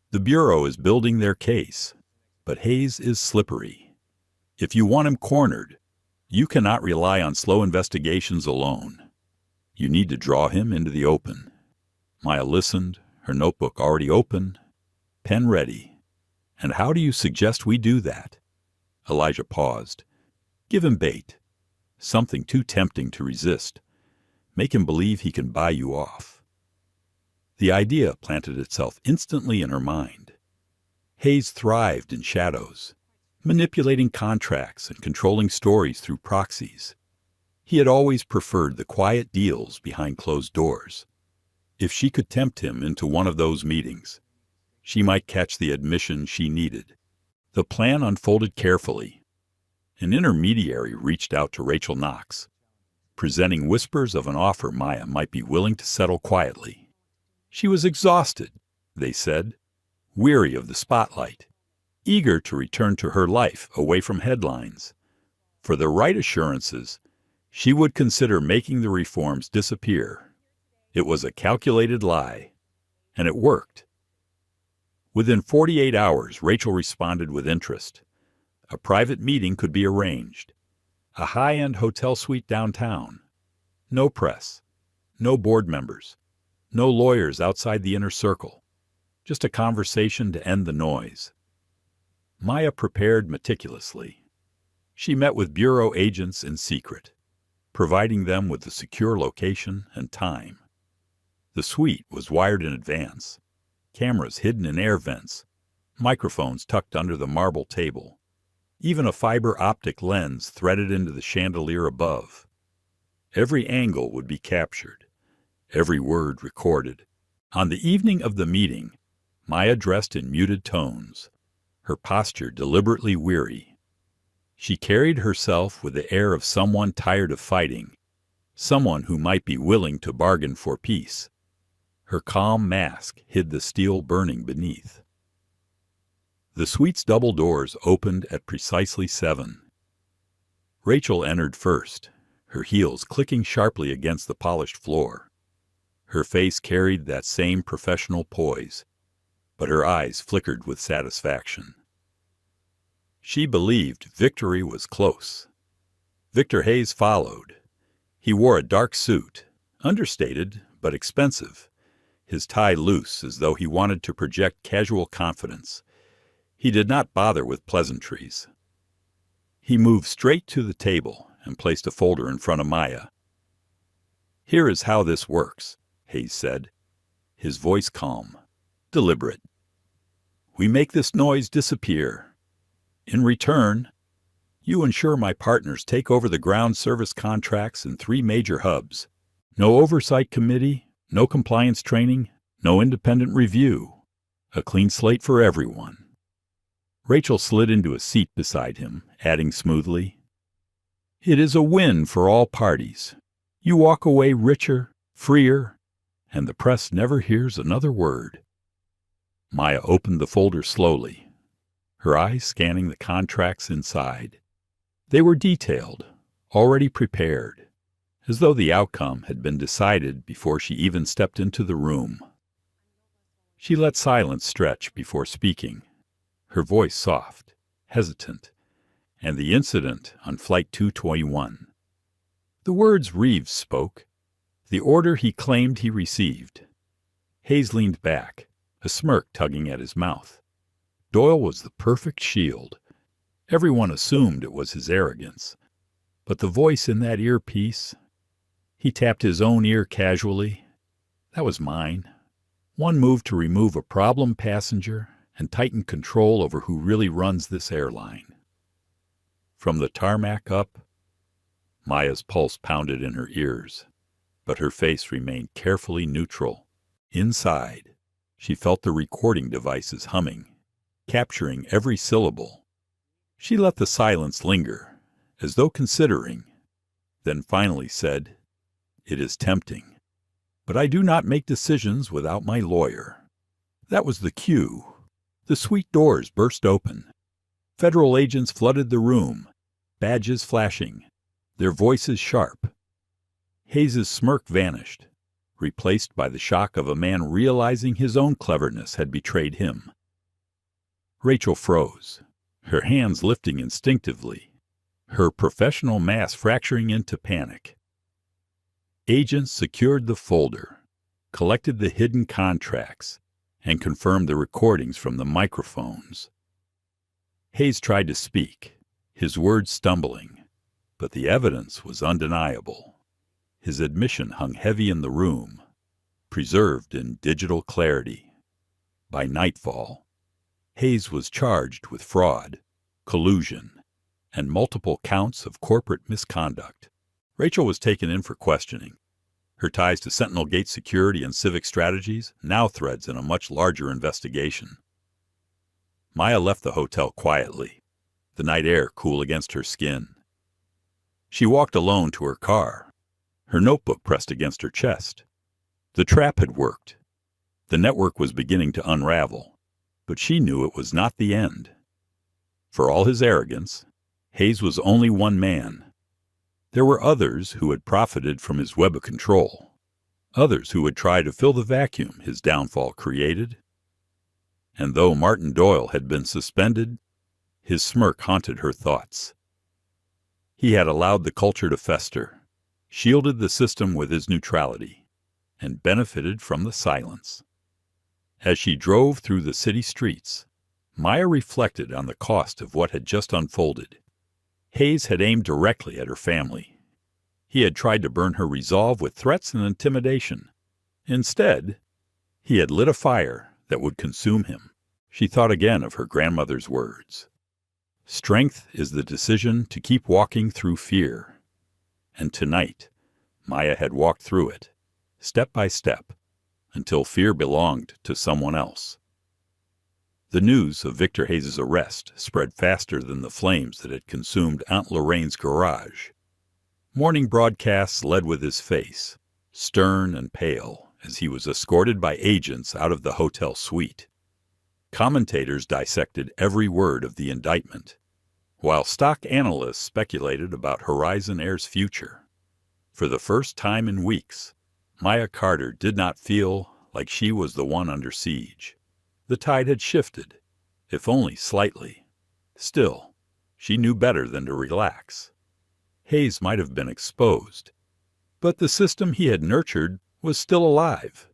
"The Bureau is building their case, but Hayes is slippery. If you want him cornered, you cannot rely on slow investigations alone. You need to draw him into the open." Maya listened, her notebook already open, pen ready. "And how do you suggest we do that?" Elijah paused. "Give him bait. Something too tempting to resist. Make him believe he can buy you off." The idea planted itself instantly in her mind. Hayes thrived in shadows, manipulating contracts and controlling stories through proxies. He had always preferred the quiet deals behind closed doors. If she could tempt him into one of those meetings, she might catch the admission she needed. The plan unfolded carefully. An intermediary reached out to Rachel Knox, presenting whispers of an offer Maya might be willing to settle quietly. She was exhausted, they said, weary of the spotlight, eager to return to her life away from headlines. For the right assurances, she would consider making the reforms disappear. It was a calculated lie, and it worked. Within 48 hours, Rachel responded with interest. A private meeting could be arranged. A high-end hotel suite downtown. No press, no board members, no lawyers outside the inner circle, just a conversation to end the noise. Maya prepared meticulously. She met with bureau agents in secret, providing them with the secure location and time. The suite was wired in advance, cameras hidden in air vents, microphones tucked under the marble table, even a fiber optic lens threaded into the chandelier above. Every angle would be captured, every word recorded. On the evening of the meeting, Maya dressed in muted tones, her posture deliberately weary. She carried herself with the air of someone tired of fighting, someone who might be willing to bargain for peace. Her calm mask hid the steel burning beneath. The suite's double doors opened at precisely 7. Rachel entered first, her heels clicking sharply against the polished floor. Her face carried that same professional poise, but her eyes flickered with satisfaction. She believed victory was close. Victor Hayes followed. He wore a dark suit, understated but expensive, his tie loose as though he wanted to project casual confidence. He did not bother with pleasantries. He moved straight to the table and placed a folder in front of Maya. "Here is how this works," Hayes said, his voice calm, deliberate. "We make this noise disappear. In return, you ensure my partners take over the ground service contracts in 3 major hubs. No oversight committee, no compliance training, no independent review. A clean slate for everyone." Rachel slid into a seat beside him, adding smoothly, "It is a win for all parties. You walk away richer, freer, and the press never hears another word." Maya opened the folder slowly, her eyes scanning the contracts inside. They were detailed, already prepared, as though the outcome had been decided before she even stepped into the room. She let silence stretch before speaking, her voice soft, hesitant, and the incident on Flight 221. The words Reeves spoke, the order he claimed he received. Hayes leaned back, a smirk tugging at his mouth. Doyle was the perfect shield. Everyone assumed it was his arrogance. But the voice in that earpiece, he tapped his own ear casually. "That was mine. One move to remove a problem passenger and tighten control over who really runs this airline." From the tarmac up, Maya's pulse pounded in her ears, but her face remained carefully neutral. Inside, she felt the recording devices humming, capturing every syllable. She let the silence linger, as though considering, then finally said, "It is tempting, but I do not make decisions without my lawyer." That was the cue. The suite doors burst open. Federal agents flooded the room, badges flashing, their voices sharp. Hayes's smirk vanished, replaced by the shock of a man realizing his own cleverness had betrayed him. Rachel froze, her hands lifting instinctively, her professional mask fracturing into panic. Agents secured the folder, collected the hidden contracts, and confirmed the recordings from the microphones. Hayes tried to speak, his words stumbling, but the evidence was undeniable. His admission hung heavy in the room, preserved in digital clarity. By nightfall, Hayes was charged with fraud, collusion, and multiple counts of corporate misconduct. Rachel was taken in for questioning. Her ties to Sentinel Gate Security and Civic Strategies now threads in a much larger investigation. Maya left the hotel quietly, the night air cool against her skin. She walked alone to her car, her notebook pressed against her chest. The trap had worked. The network was beginning to unravel, but she knew it was not the end. For all his arrogance, Hayes was only one man. There were others who had profited from his web of control, others who would try to fill the vacuum his downfall created. And though Martin Doyle had been suspended, his smirk haunted her thoughts. He had allowed the culture to fester, shielded the system with his neutrality, and benefited from the silence. As she drove through the city streets, Maya reflected on the cost of what had just unfolded. Hayes had aimed directly at her family. He had tried to burn her resolve with threats and intimidation. Instead, he had lit a fire that would consume him. She thought again of her grandmother's words. Strength is the decision to keep walking through fear. And tonight, Maya had walked through it, step by step, until fear belonged to someone else. The news of Victor Hayes' arrest spread faster than the flames that had consumed Aunt Lorraine's garage. Morning broadcasts led with his face, stern and pale, as he was escorted by agents out of the hotel suite. Commentators dissected every word of the indictment, while stock analysts speculated about Horizon Air's future. For the first time in weeks, Maya Carter did not feel like she was the one under siege. The tide had shifted, if only slightly. Still, she knew better than to relax. Hayes might have been exposed, but the system he had nurtured was still alive.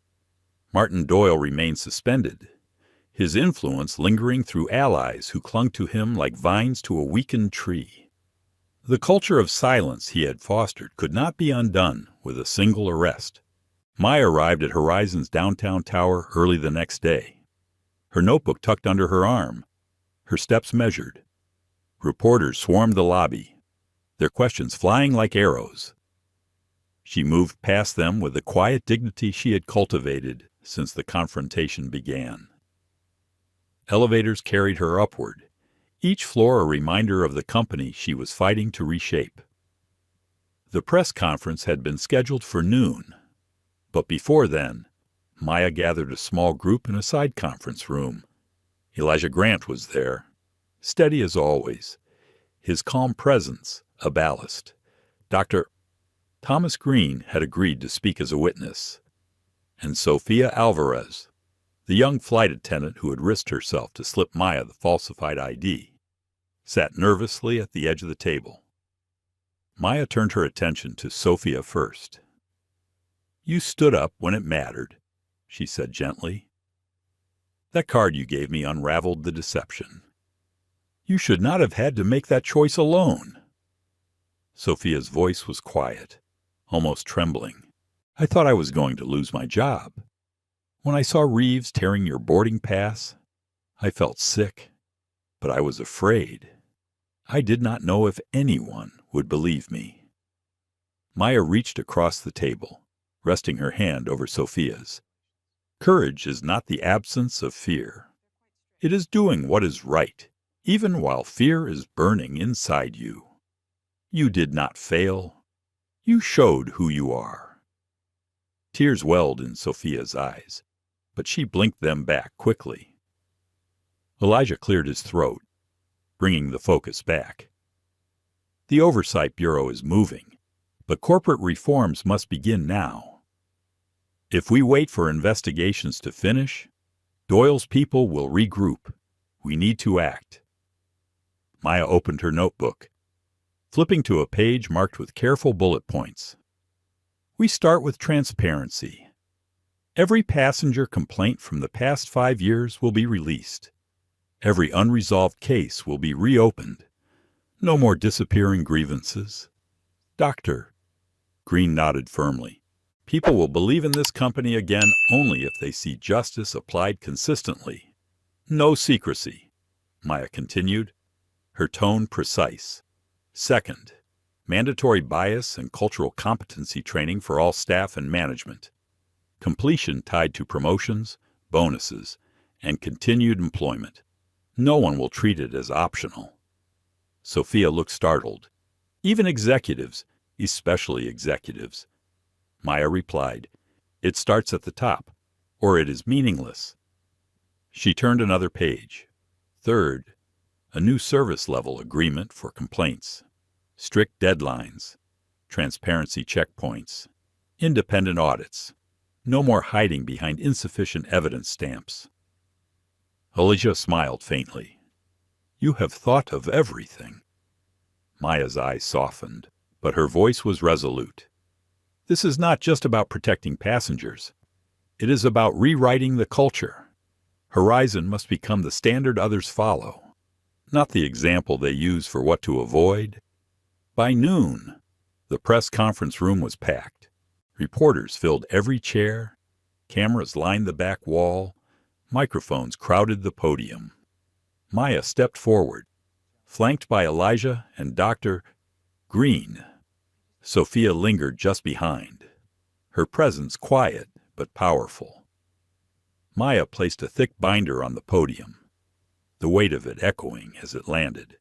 Martin Doyle remained suspended, his influence lingering through allies who clung to him like vines to a weakened tree. The culture of silence he had fostered could not be undone with a single arrest. Maya arrived at Horizon's downtown tower early the next day, her notebook tucked under her arm, her steps measured. Reporters swarmed the lobby, their questions flying like arrows. She moved past them with the quiet dignity she had cultivated since the confrontation began. Elevators carried her upward, each floor a reminder of the company she was fighting to reshape. The press conference had been scheduled for noon, but before then, Maya gathered a small group in a side conference room. Elijah Grant was there, steady as always, his calm presence a ballast. Dr. Thomas Green had agreed to speak as a witness, and Sophia Alvarez, the young flight attendant who had risked herself to slip Maya the falsified ID, sat nervously at the edge of the table. Maya turned her attention to Sophia first. "You stood up when it mattered," she said gently. "That card you gave me unraveled the deception. You should not have had to make that choice alone." Sophia's voice was quiet, almost trembling. "I thought I was going to lose my job. When I saw Reeves tearing your boarding pass, I felt sick, but I was afraid. I did not know if anyone would believe me." Maya reached across the table, resting her hand over Sophia's. "Courage is not the absence of fear. It is doing what is right, even while fear is burning inside you. You did not fail. You showed who you are." Tears welled in Sophia's eyes, but she blinked them back quickly. Elijah cleared his throat, bringing the focus back. "The Oversight Bureau is moving, but corporate reforms must begin now. If we wait for investigations to finish, Doyle's people will regroup. We need to act." Maya opened her notebook, flipping to a page marked with careful bullet points. "We start with transparency. Every passenger complaint from the past 5 years will be released. Every unresolved case will be reopened. No more disappearing grievances." "Doctor," Green nodded firmly, "people will believe in this company again only if they see justice applied consistently." "No secrecy," Maya continued, her tone precise. "Second, mandatory bias and cultural competency training for all staff and management. Completion tied to promotions, bonuses, and continued employment. No one will treat it as optional." Sophia looked startled. "Even executives, especially executives." Maya replied, "It starts at the top, or it is meaningless." She turned another page. Third, a new service level agreement for complaints. Strict deadlines, transparency checkpoints, independent audits. No more hiding behind insufficient evidence stamps. Elijah smiled faintly. "You have thought of everything." Maya's eyes softened, but her voice was resolute. This is not just about protecting passengers. It is about rewriting the culture. Horizon must become the standard others follow, not the example they use for what to avoid. By noon, the press conference room was packed. Reporters filled every chair, cameras lined the back wall, microphones crowded the podium. Maya stepped forward, flanked by Elijah and Dr. Green. Sophia lingered just behind, her presence quiet but powerful. Maya placed a thick binder on the podium, the weight of it echoing as it landed.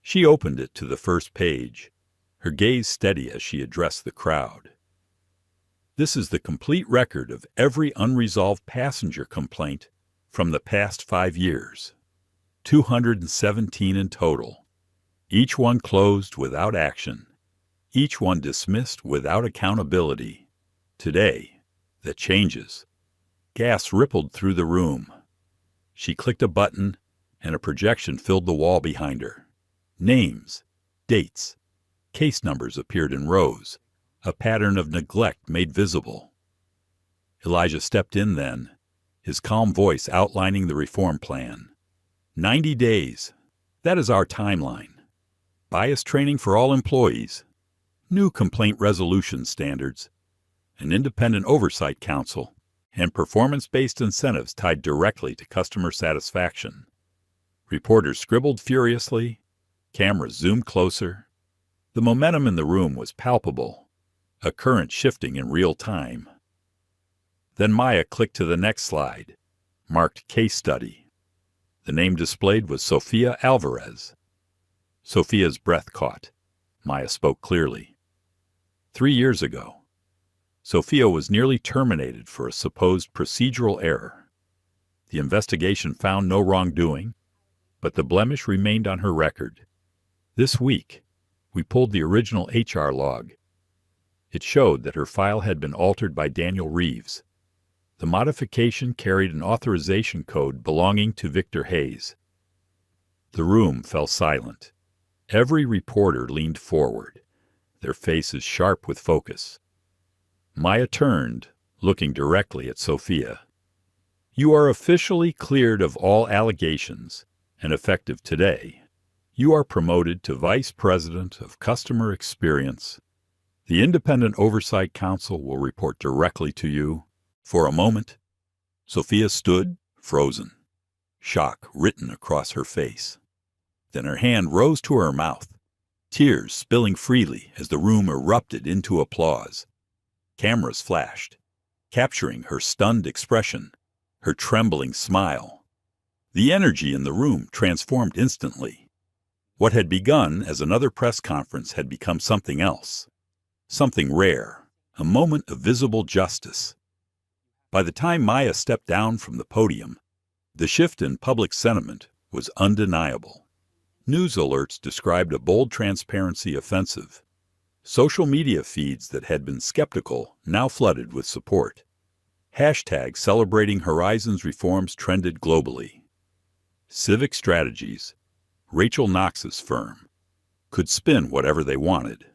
She opened it to the first page, her gaze steady as she addressed the crowd. This is the complete record of every unresolved passenger complaint from the past 5 years. 217 in total. Each one closed without action. Each one dismissed without accountability. Today, that changes. Gas rippled through the room. She clicked a button, and a projection filled the wall behind her. Names, dates, case numbers appeared in rows, a pattern of neglect made visible. Elijah stepped in then, his calm voice outlining the reform plan. 90 days. That is our timeline. Bias training for all employees. New complaint resolution standards. An independent oversight council. And performance-based incentives tied directly to customer satisfaction. Reporters scribbled furiously. Cameras zoomed closer. The momentum in the room was palpable, a current shifting in real time. Then Maya clicked to the next slide, marked Case Study. The name displayed was Sophia Alvarez. Sophia's breath caught. Maya spoke clearly. 3 years ago, Sophia was nearly terminated for a supposed procedural error. The investigation found no wrongdoing, but the blemish remained on her record. This week, we pulled the original HR log. It showed that her file had been altered by Daniel Reeves. The modification carried an authorization code belonging to Victor Hayes. The room fell silent. Every reporter leaned forward, their faces sharp with focus. Maya turned, looking directly at Sophia. You are officially cleared of all allegations, and effective today, you are promoted to Vice President of Customer Experience. The Independent Oversight Council will report directly to you. For a moment, Sophia stood, frozen, shock written across her face. Then her hand rose to her mouth, tears spilling freely as the room erupted into applause. Cameras flashed, capturing her stunned expression, her trembling smile. The energy in the room transformed instantly. What had begun as another press conference had become something else, something rare, a moment of visible justice. By the time Maya stepped down from the podium, the shift in public sentiment was undeniable. News alerts described a bold transparency offensive. Social media feeds that had been skeptical now flooded with support. Hashtags celebrating Horizon's reforms trended globally. Civic Strategies, Rachel Knox's firm, could spin whatever they wanted.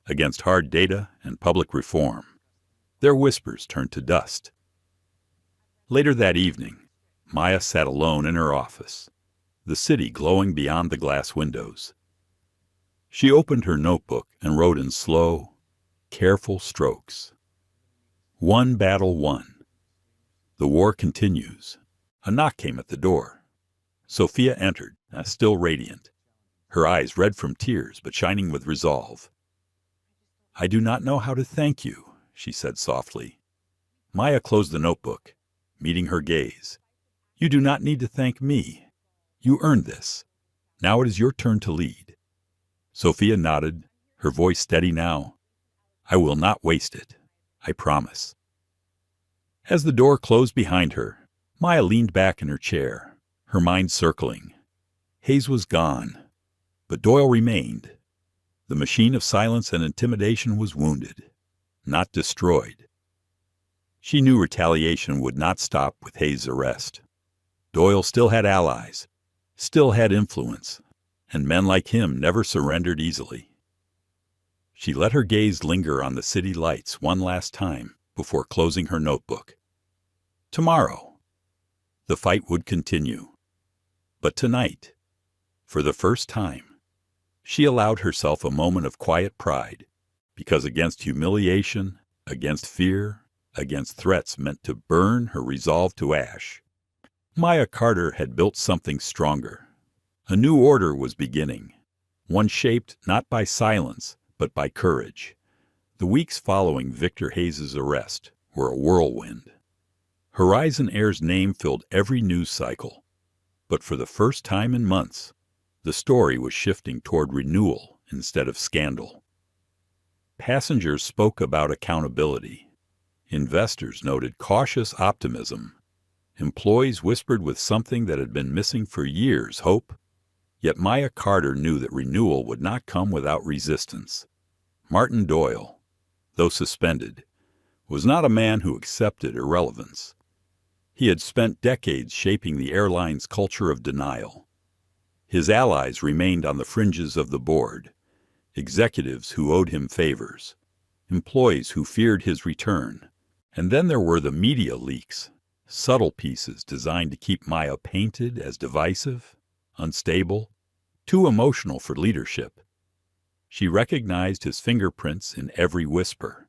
Against hard data and public reform, their whispers turned to dust. Later that evening, Maya sat alone in her office, the city glowing beyond the glass windows. She opened her notebook and wrote in slow, careful strokes. One battle won. The war continues. A knock came at the door. Sophia entered, still radiant, her eyes red from tears but shining with resolve. I do not know how to thank you, she said softly. Maya closed the notebook, meeting her gaze. You do not need to thank me. You earned this. Now it is your turn to lead. Sophia nodded, her voice steady now. I will not waste it. I promise. As the door closed behind her, Maya leaned back in her chair, her mind circling. Hayes was gone, but Doyle remained. The machine of silence and intimidation was wounded, not destroyed. She knew retaliation would not stop with Hayes' arrest. Doyle still had allies, still had influence, and men like him never surrendered easily. She let her gaze linger on the city lights one last time before closing her notebook. Tomorrow, the fight would continue. But tonight, for the first time, she allowed herself a moment of quiet pride, because against humiliation, against fear, against threats meant to burn her resolve to ash, Maya Carter had built something stronger. A new order was beginning, one shaped not by silence, but by courage. The weeks following Victor Hayes' arrest were a whirlwind. Horizon Air's name filled every news cycle, but for the first time in months, the story was shifting toward renewal instead of scandal. Passengers spoke about accountability. Investors noted cautious optimism. Employees whispered with something that had been missing for years, hope. Yet Maya Carter knew that renewal would not come without resistance. Martin Doyle, though suspended, was not a man who accepted irrelevance. He had spent decades shaping the airline's culture of denial. His allies remained on the fringes of the board, executives who owed him favors, employees who feared his return. And then there were the media leaks, subtle pieces designed to keep Maya painted as divisive, unstable, too emotional for leadership. She recognized his fingerprints in every whisper.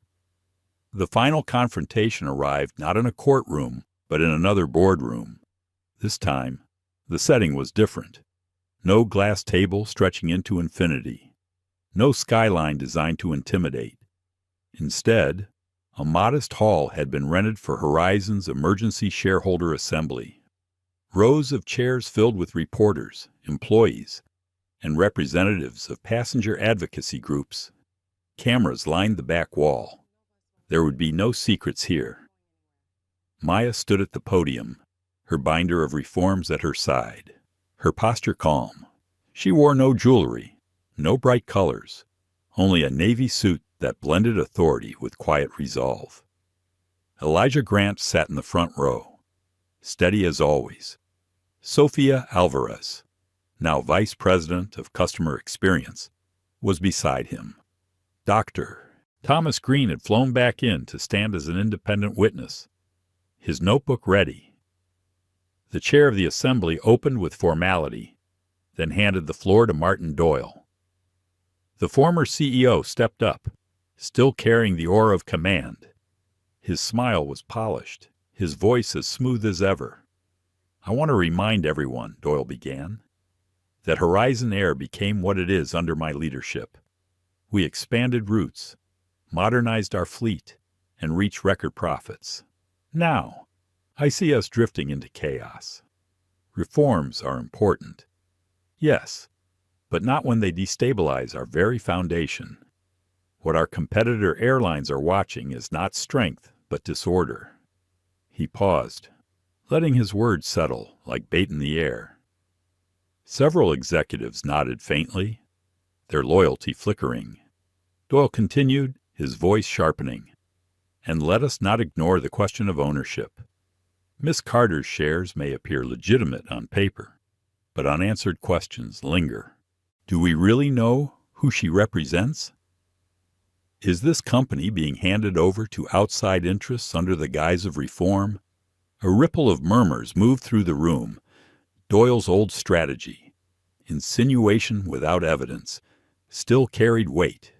The final confrontation arrived not in a courtroom, but in another boardroom. This time, the setting was different. No glass table stretching into infinity. No skyline designed to intimidate. Instead, a modest hall had been rented for Horizon's emergency shareholder assembly. Rows of chairs filled with reporters, employees, and representatives of passenger advocacy groups. Cameras lined the back wall. There would be no secrets here. Maya stood at the podium, her binder of reforms at her side, her posture calm. She wore no jewelry, no bright colors, only a navy suit that blended authority with quiet resolve. Elijah Grant sat in the front row, steady as always. Sophia Alvarez, now Vice President of Customer Experience, was beside him. Dr. Thomas Green had flown back in to stand as an independent witness, his notebook ready. The chair of the assembly opened with formality, then handed the floor to Martin Doyle. The former CEO stepped up, still carrying the aura of command. His smile was polished, his voice as smooth as ever. "I want to remind everyone," Doyle began, "that Horizon Air became what it is under my leadership. We expanded routes, modernized our fleet, and reached record profits. Now, I see us drifting into chaos. Reforms are important. Yes, but not when they destabilize our very foundation. What our competitor airlines are watching is not strength, but disorder." He paused, letting his words settle like bait in the air. Several executives nodded faintly, their loyalty flickering. Doyle continued, his voice sharpening. "And let us not ignore the question of ownership. Miss Carter's shares may appear legitimate on paper, but unanswered questions linger. Do we really know who she represents? Is this company being handed over to outside interests under the guise of reform?" A ripple of murmurs moved through the room. Doyle's old strategy, insinuation without evidence, still carried weight.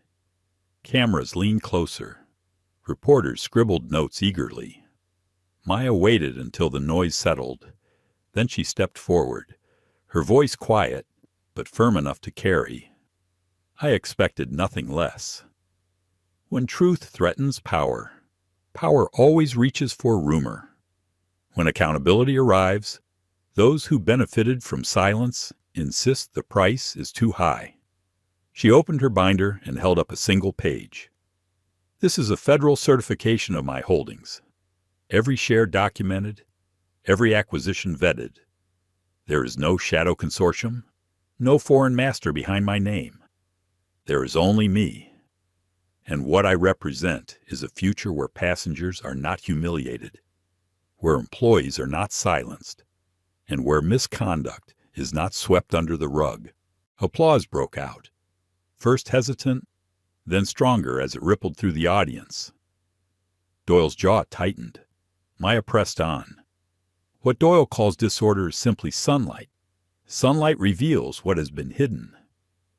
Cameras leaned closer. Reporters scribbled notes eagerly. Maya waited until the noise settled. Then she stepped forward, her voice quiet, but firm enough to carry. "I expected nothing less. When truth threatens power, power always reaches for rumor. When accountability arrives, those who benefited from silence insist the price is too high." She opened her binder and held up a single page. "This is a federal certification of my holdings. Every share documented, every acquisition vetted. There is no shadow consortium, no foreign master behind my name. There is only me. And what I represent is a future where passengers are not humiliated, where employees are not silenced, and where misconduct is not swept under the rug." Applause broke out, first hesitant, then stronger as it rippled through the audience. Doyle's jaw tightened. Maya pressed on. What Doyle calls disorder is simply sunlight. Sunlight reveals what has been hidden.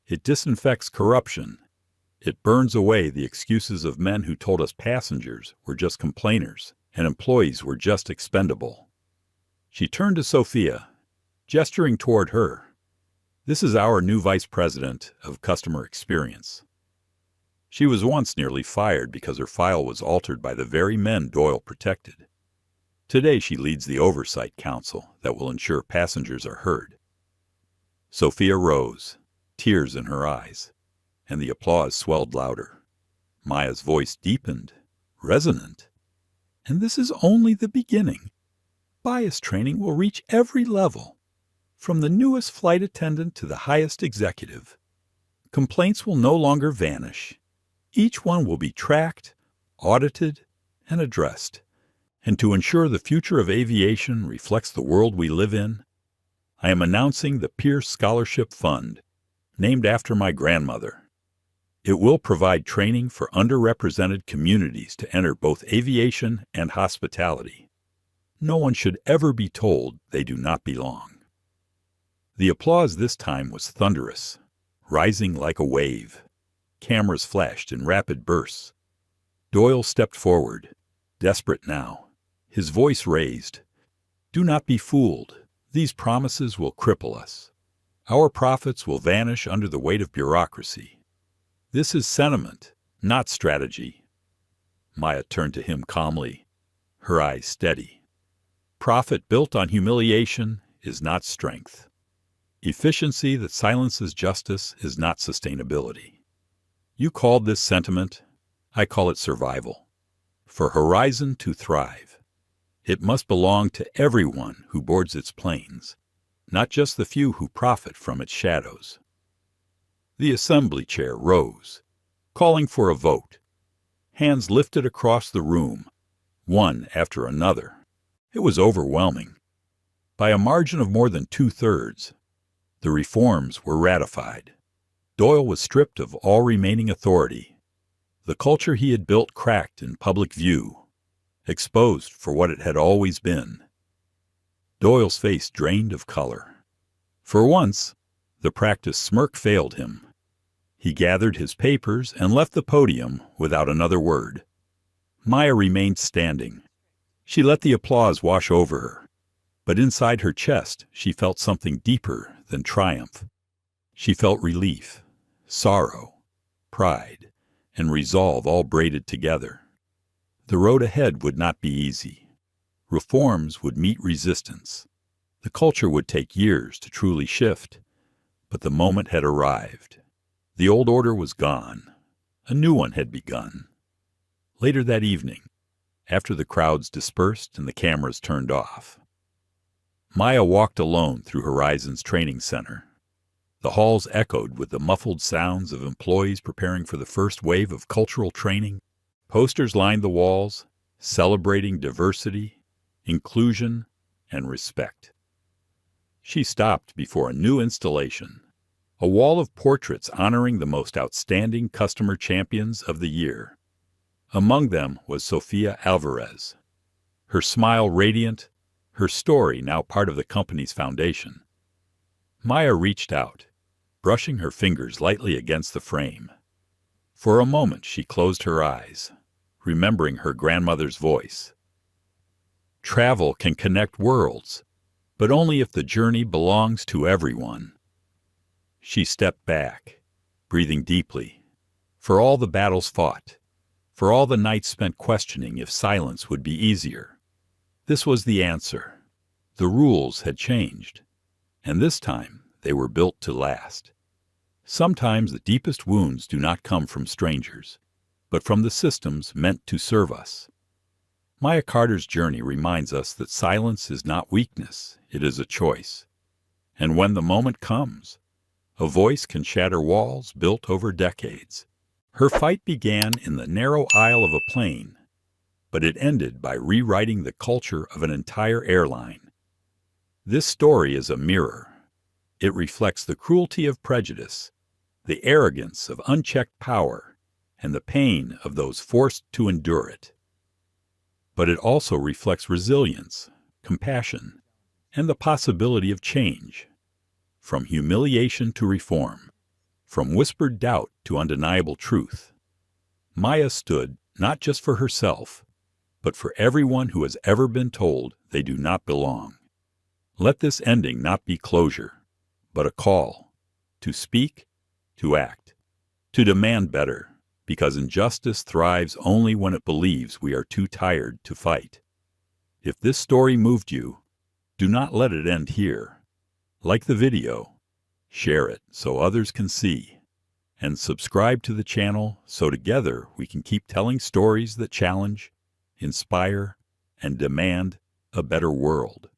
It disinfects corruption. It burns away the excuses of men who told us passengers were just complainers and employees were just expendable. She turned to Sophia, gesturing toward her. This is our new vice president of customer experience. She was once nearly fired because her file was altered by the very men Doyle protected. Today she leads the oversight council that will ensure passengers are heard. Sophia rose, tears in her eyes, and the applause swelled louder. Maya's voice deepened, resonant. And this is only the beginning. Bias training will reach every level, from the newest flight attendant to the highest executive. Complaints will no longer vanish. Each one will be tracked, audited, and addressed. And to ensure the future of aviation reflects the world we live in, I am announcing the Pierce Scholarship Fund, named after my grandmother. It will provide training for underrepresented communities to enter both aviation and hospitality. No one should ever be told they do not belong. The applause this time was thunderous, rising like a wave. Cameras flashed in rapid bursts. Doyle stepped forward, desperate now, his voice raised. Do not be fooled. These promises will cripple us. Our profits will vanish under the weight of bureaucracy. This is sentiment, not strategy. Maya turned to him calmly, her eyes steady. Profit built on humiliation is not strength. Efficiency that silences justice is not sustainability. You called this sentiment, I call it survival. For Horizon to thrive, it must belong to everyone who boards its planes, not just the few who profit from its shadows. The assembly chair rose, calling for a vote. Hands lifted across the room, one after another. It was overwhelming. By a margin of more than 2/3, the reforms were ratified. Doyle was stripped of all remaining authority. The culture he had built cracked in public view, exposed for what it had always been. Doyle's face drained of color. For once, the practiced smirk failed him. He gathered his papers and left the podium without another word. Maya remained standing. She let the applause wash over her, but inside her chest she felt something deeper than triumph. She felt relief, sorrow, pride, and resolve all braided together. The road ahead would not be easy. Reforms would meet resistance. The culture would take years to truly shift, but the moment had arrived. The old order was gone. A new one had begun. Later that evening, after the crowds dispersed and the cameras turned off, Maya walked alone through Horizon's training center. The halls echoed with the muffled sounds of employees preparing for the first wave of cultural training. Posters lined the walls, celebrating diversity, inclusion, and respect. She stopped before a new installation, a wall of portraits honoring the most outstanding customer champions of the year. Among them was Sofia Alvarez, her smile radiant, her story now part of the company's foundation. Maya reached out, brushing her fingers lightly against the frame. For a moment she closed her eyes, remembering her grandmother's voice. Travel can connect worlds, but only if the journey belongs to everyone. She stepped back, breathing deeply. For all the battles fought, for all the nights spent questioning if silence would be easier, this was the answer. The rules had changed, and this time they were built to last. Sometimes the deepest wounds do not come from strangers, but from the systems meant to serve us. Maya Carter's journey reminds us that silence is not weakness, it is a choice. And when the moment comes, a voice can shatter walls built over decades. Her fight began in the narrow aisle of a plane, but it ended by rewriting the culture of an entire airline. This story is a mirror. It reflects the cruelty of prejudice, the arrogance of unchecked power, and the pain of those forced to endure it. But it also reflects resilience, compassion, and the possibility of change. From humiliation to reform, from whispered doubt to undeniable truth, Maya stood not just for herself, but for everyone who has ever been told they do not belong. Let this ending not be closure, but a call to speak, to act, to demand better, because injustice thrives only when it believes we are too tired to fight. If this story moved you, do not let it end here. Like the video, share it so others can see, and subscribe to the channel so together we can keep telling stories that challenge, inspire, and demand a better world.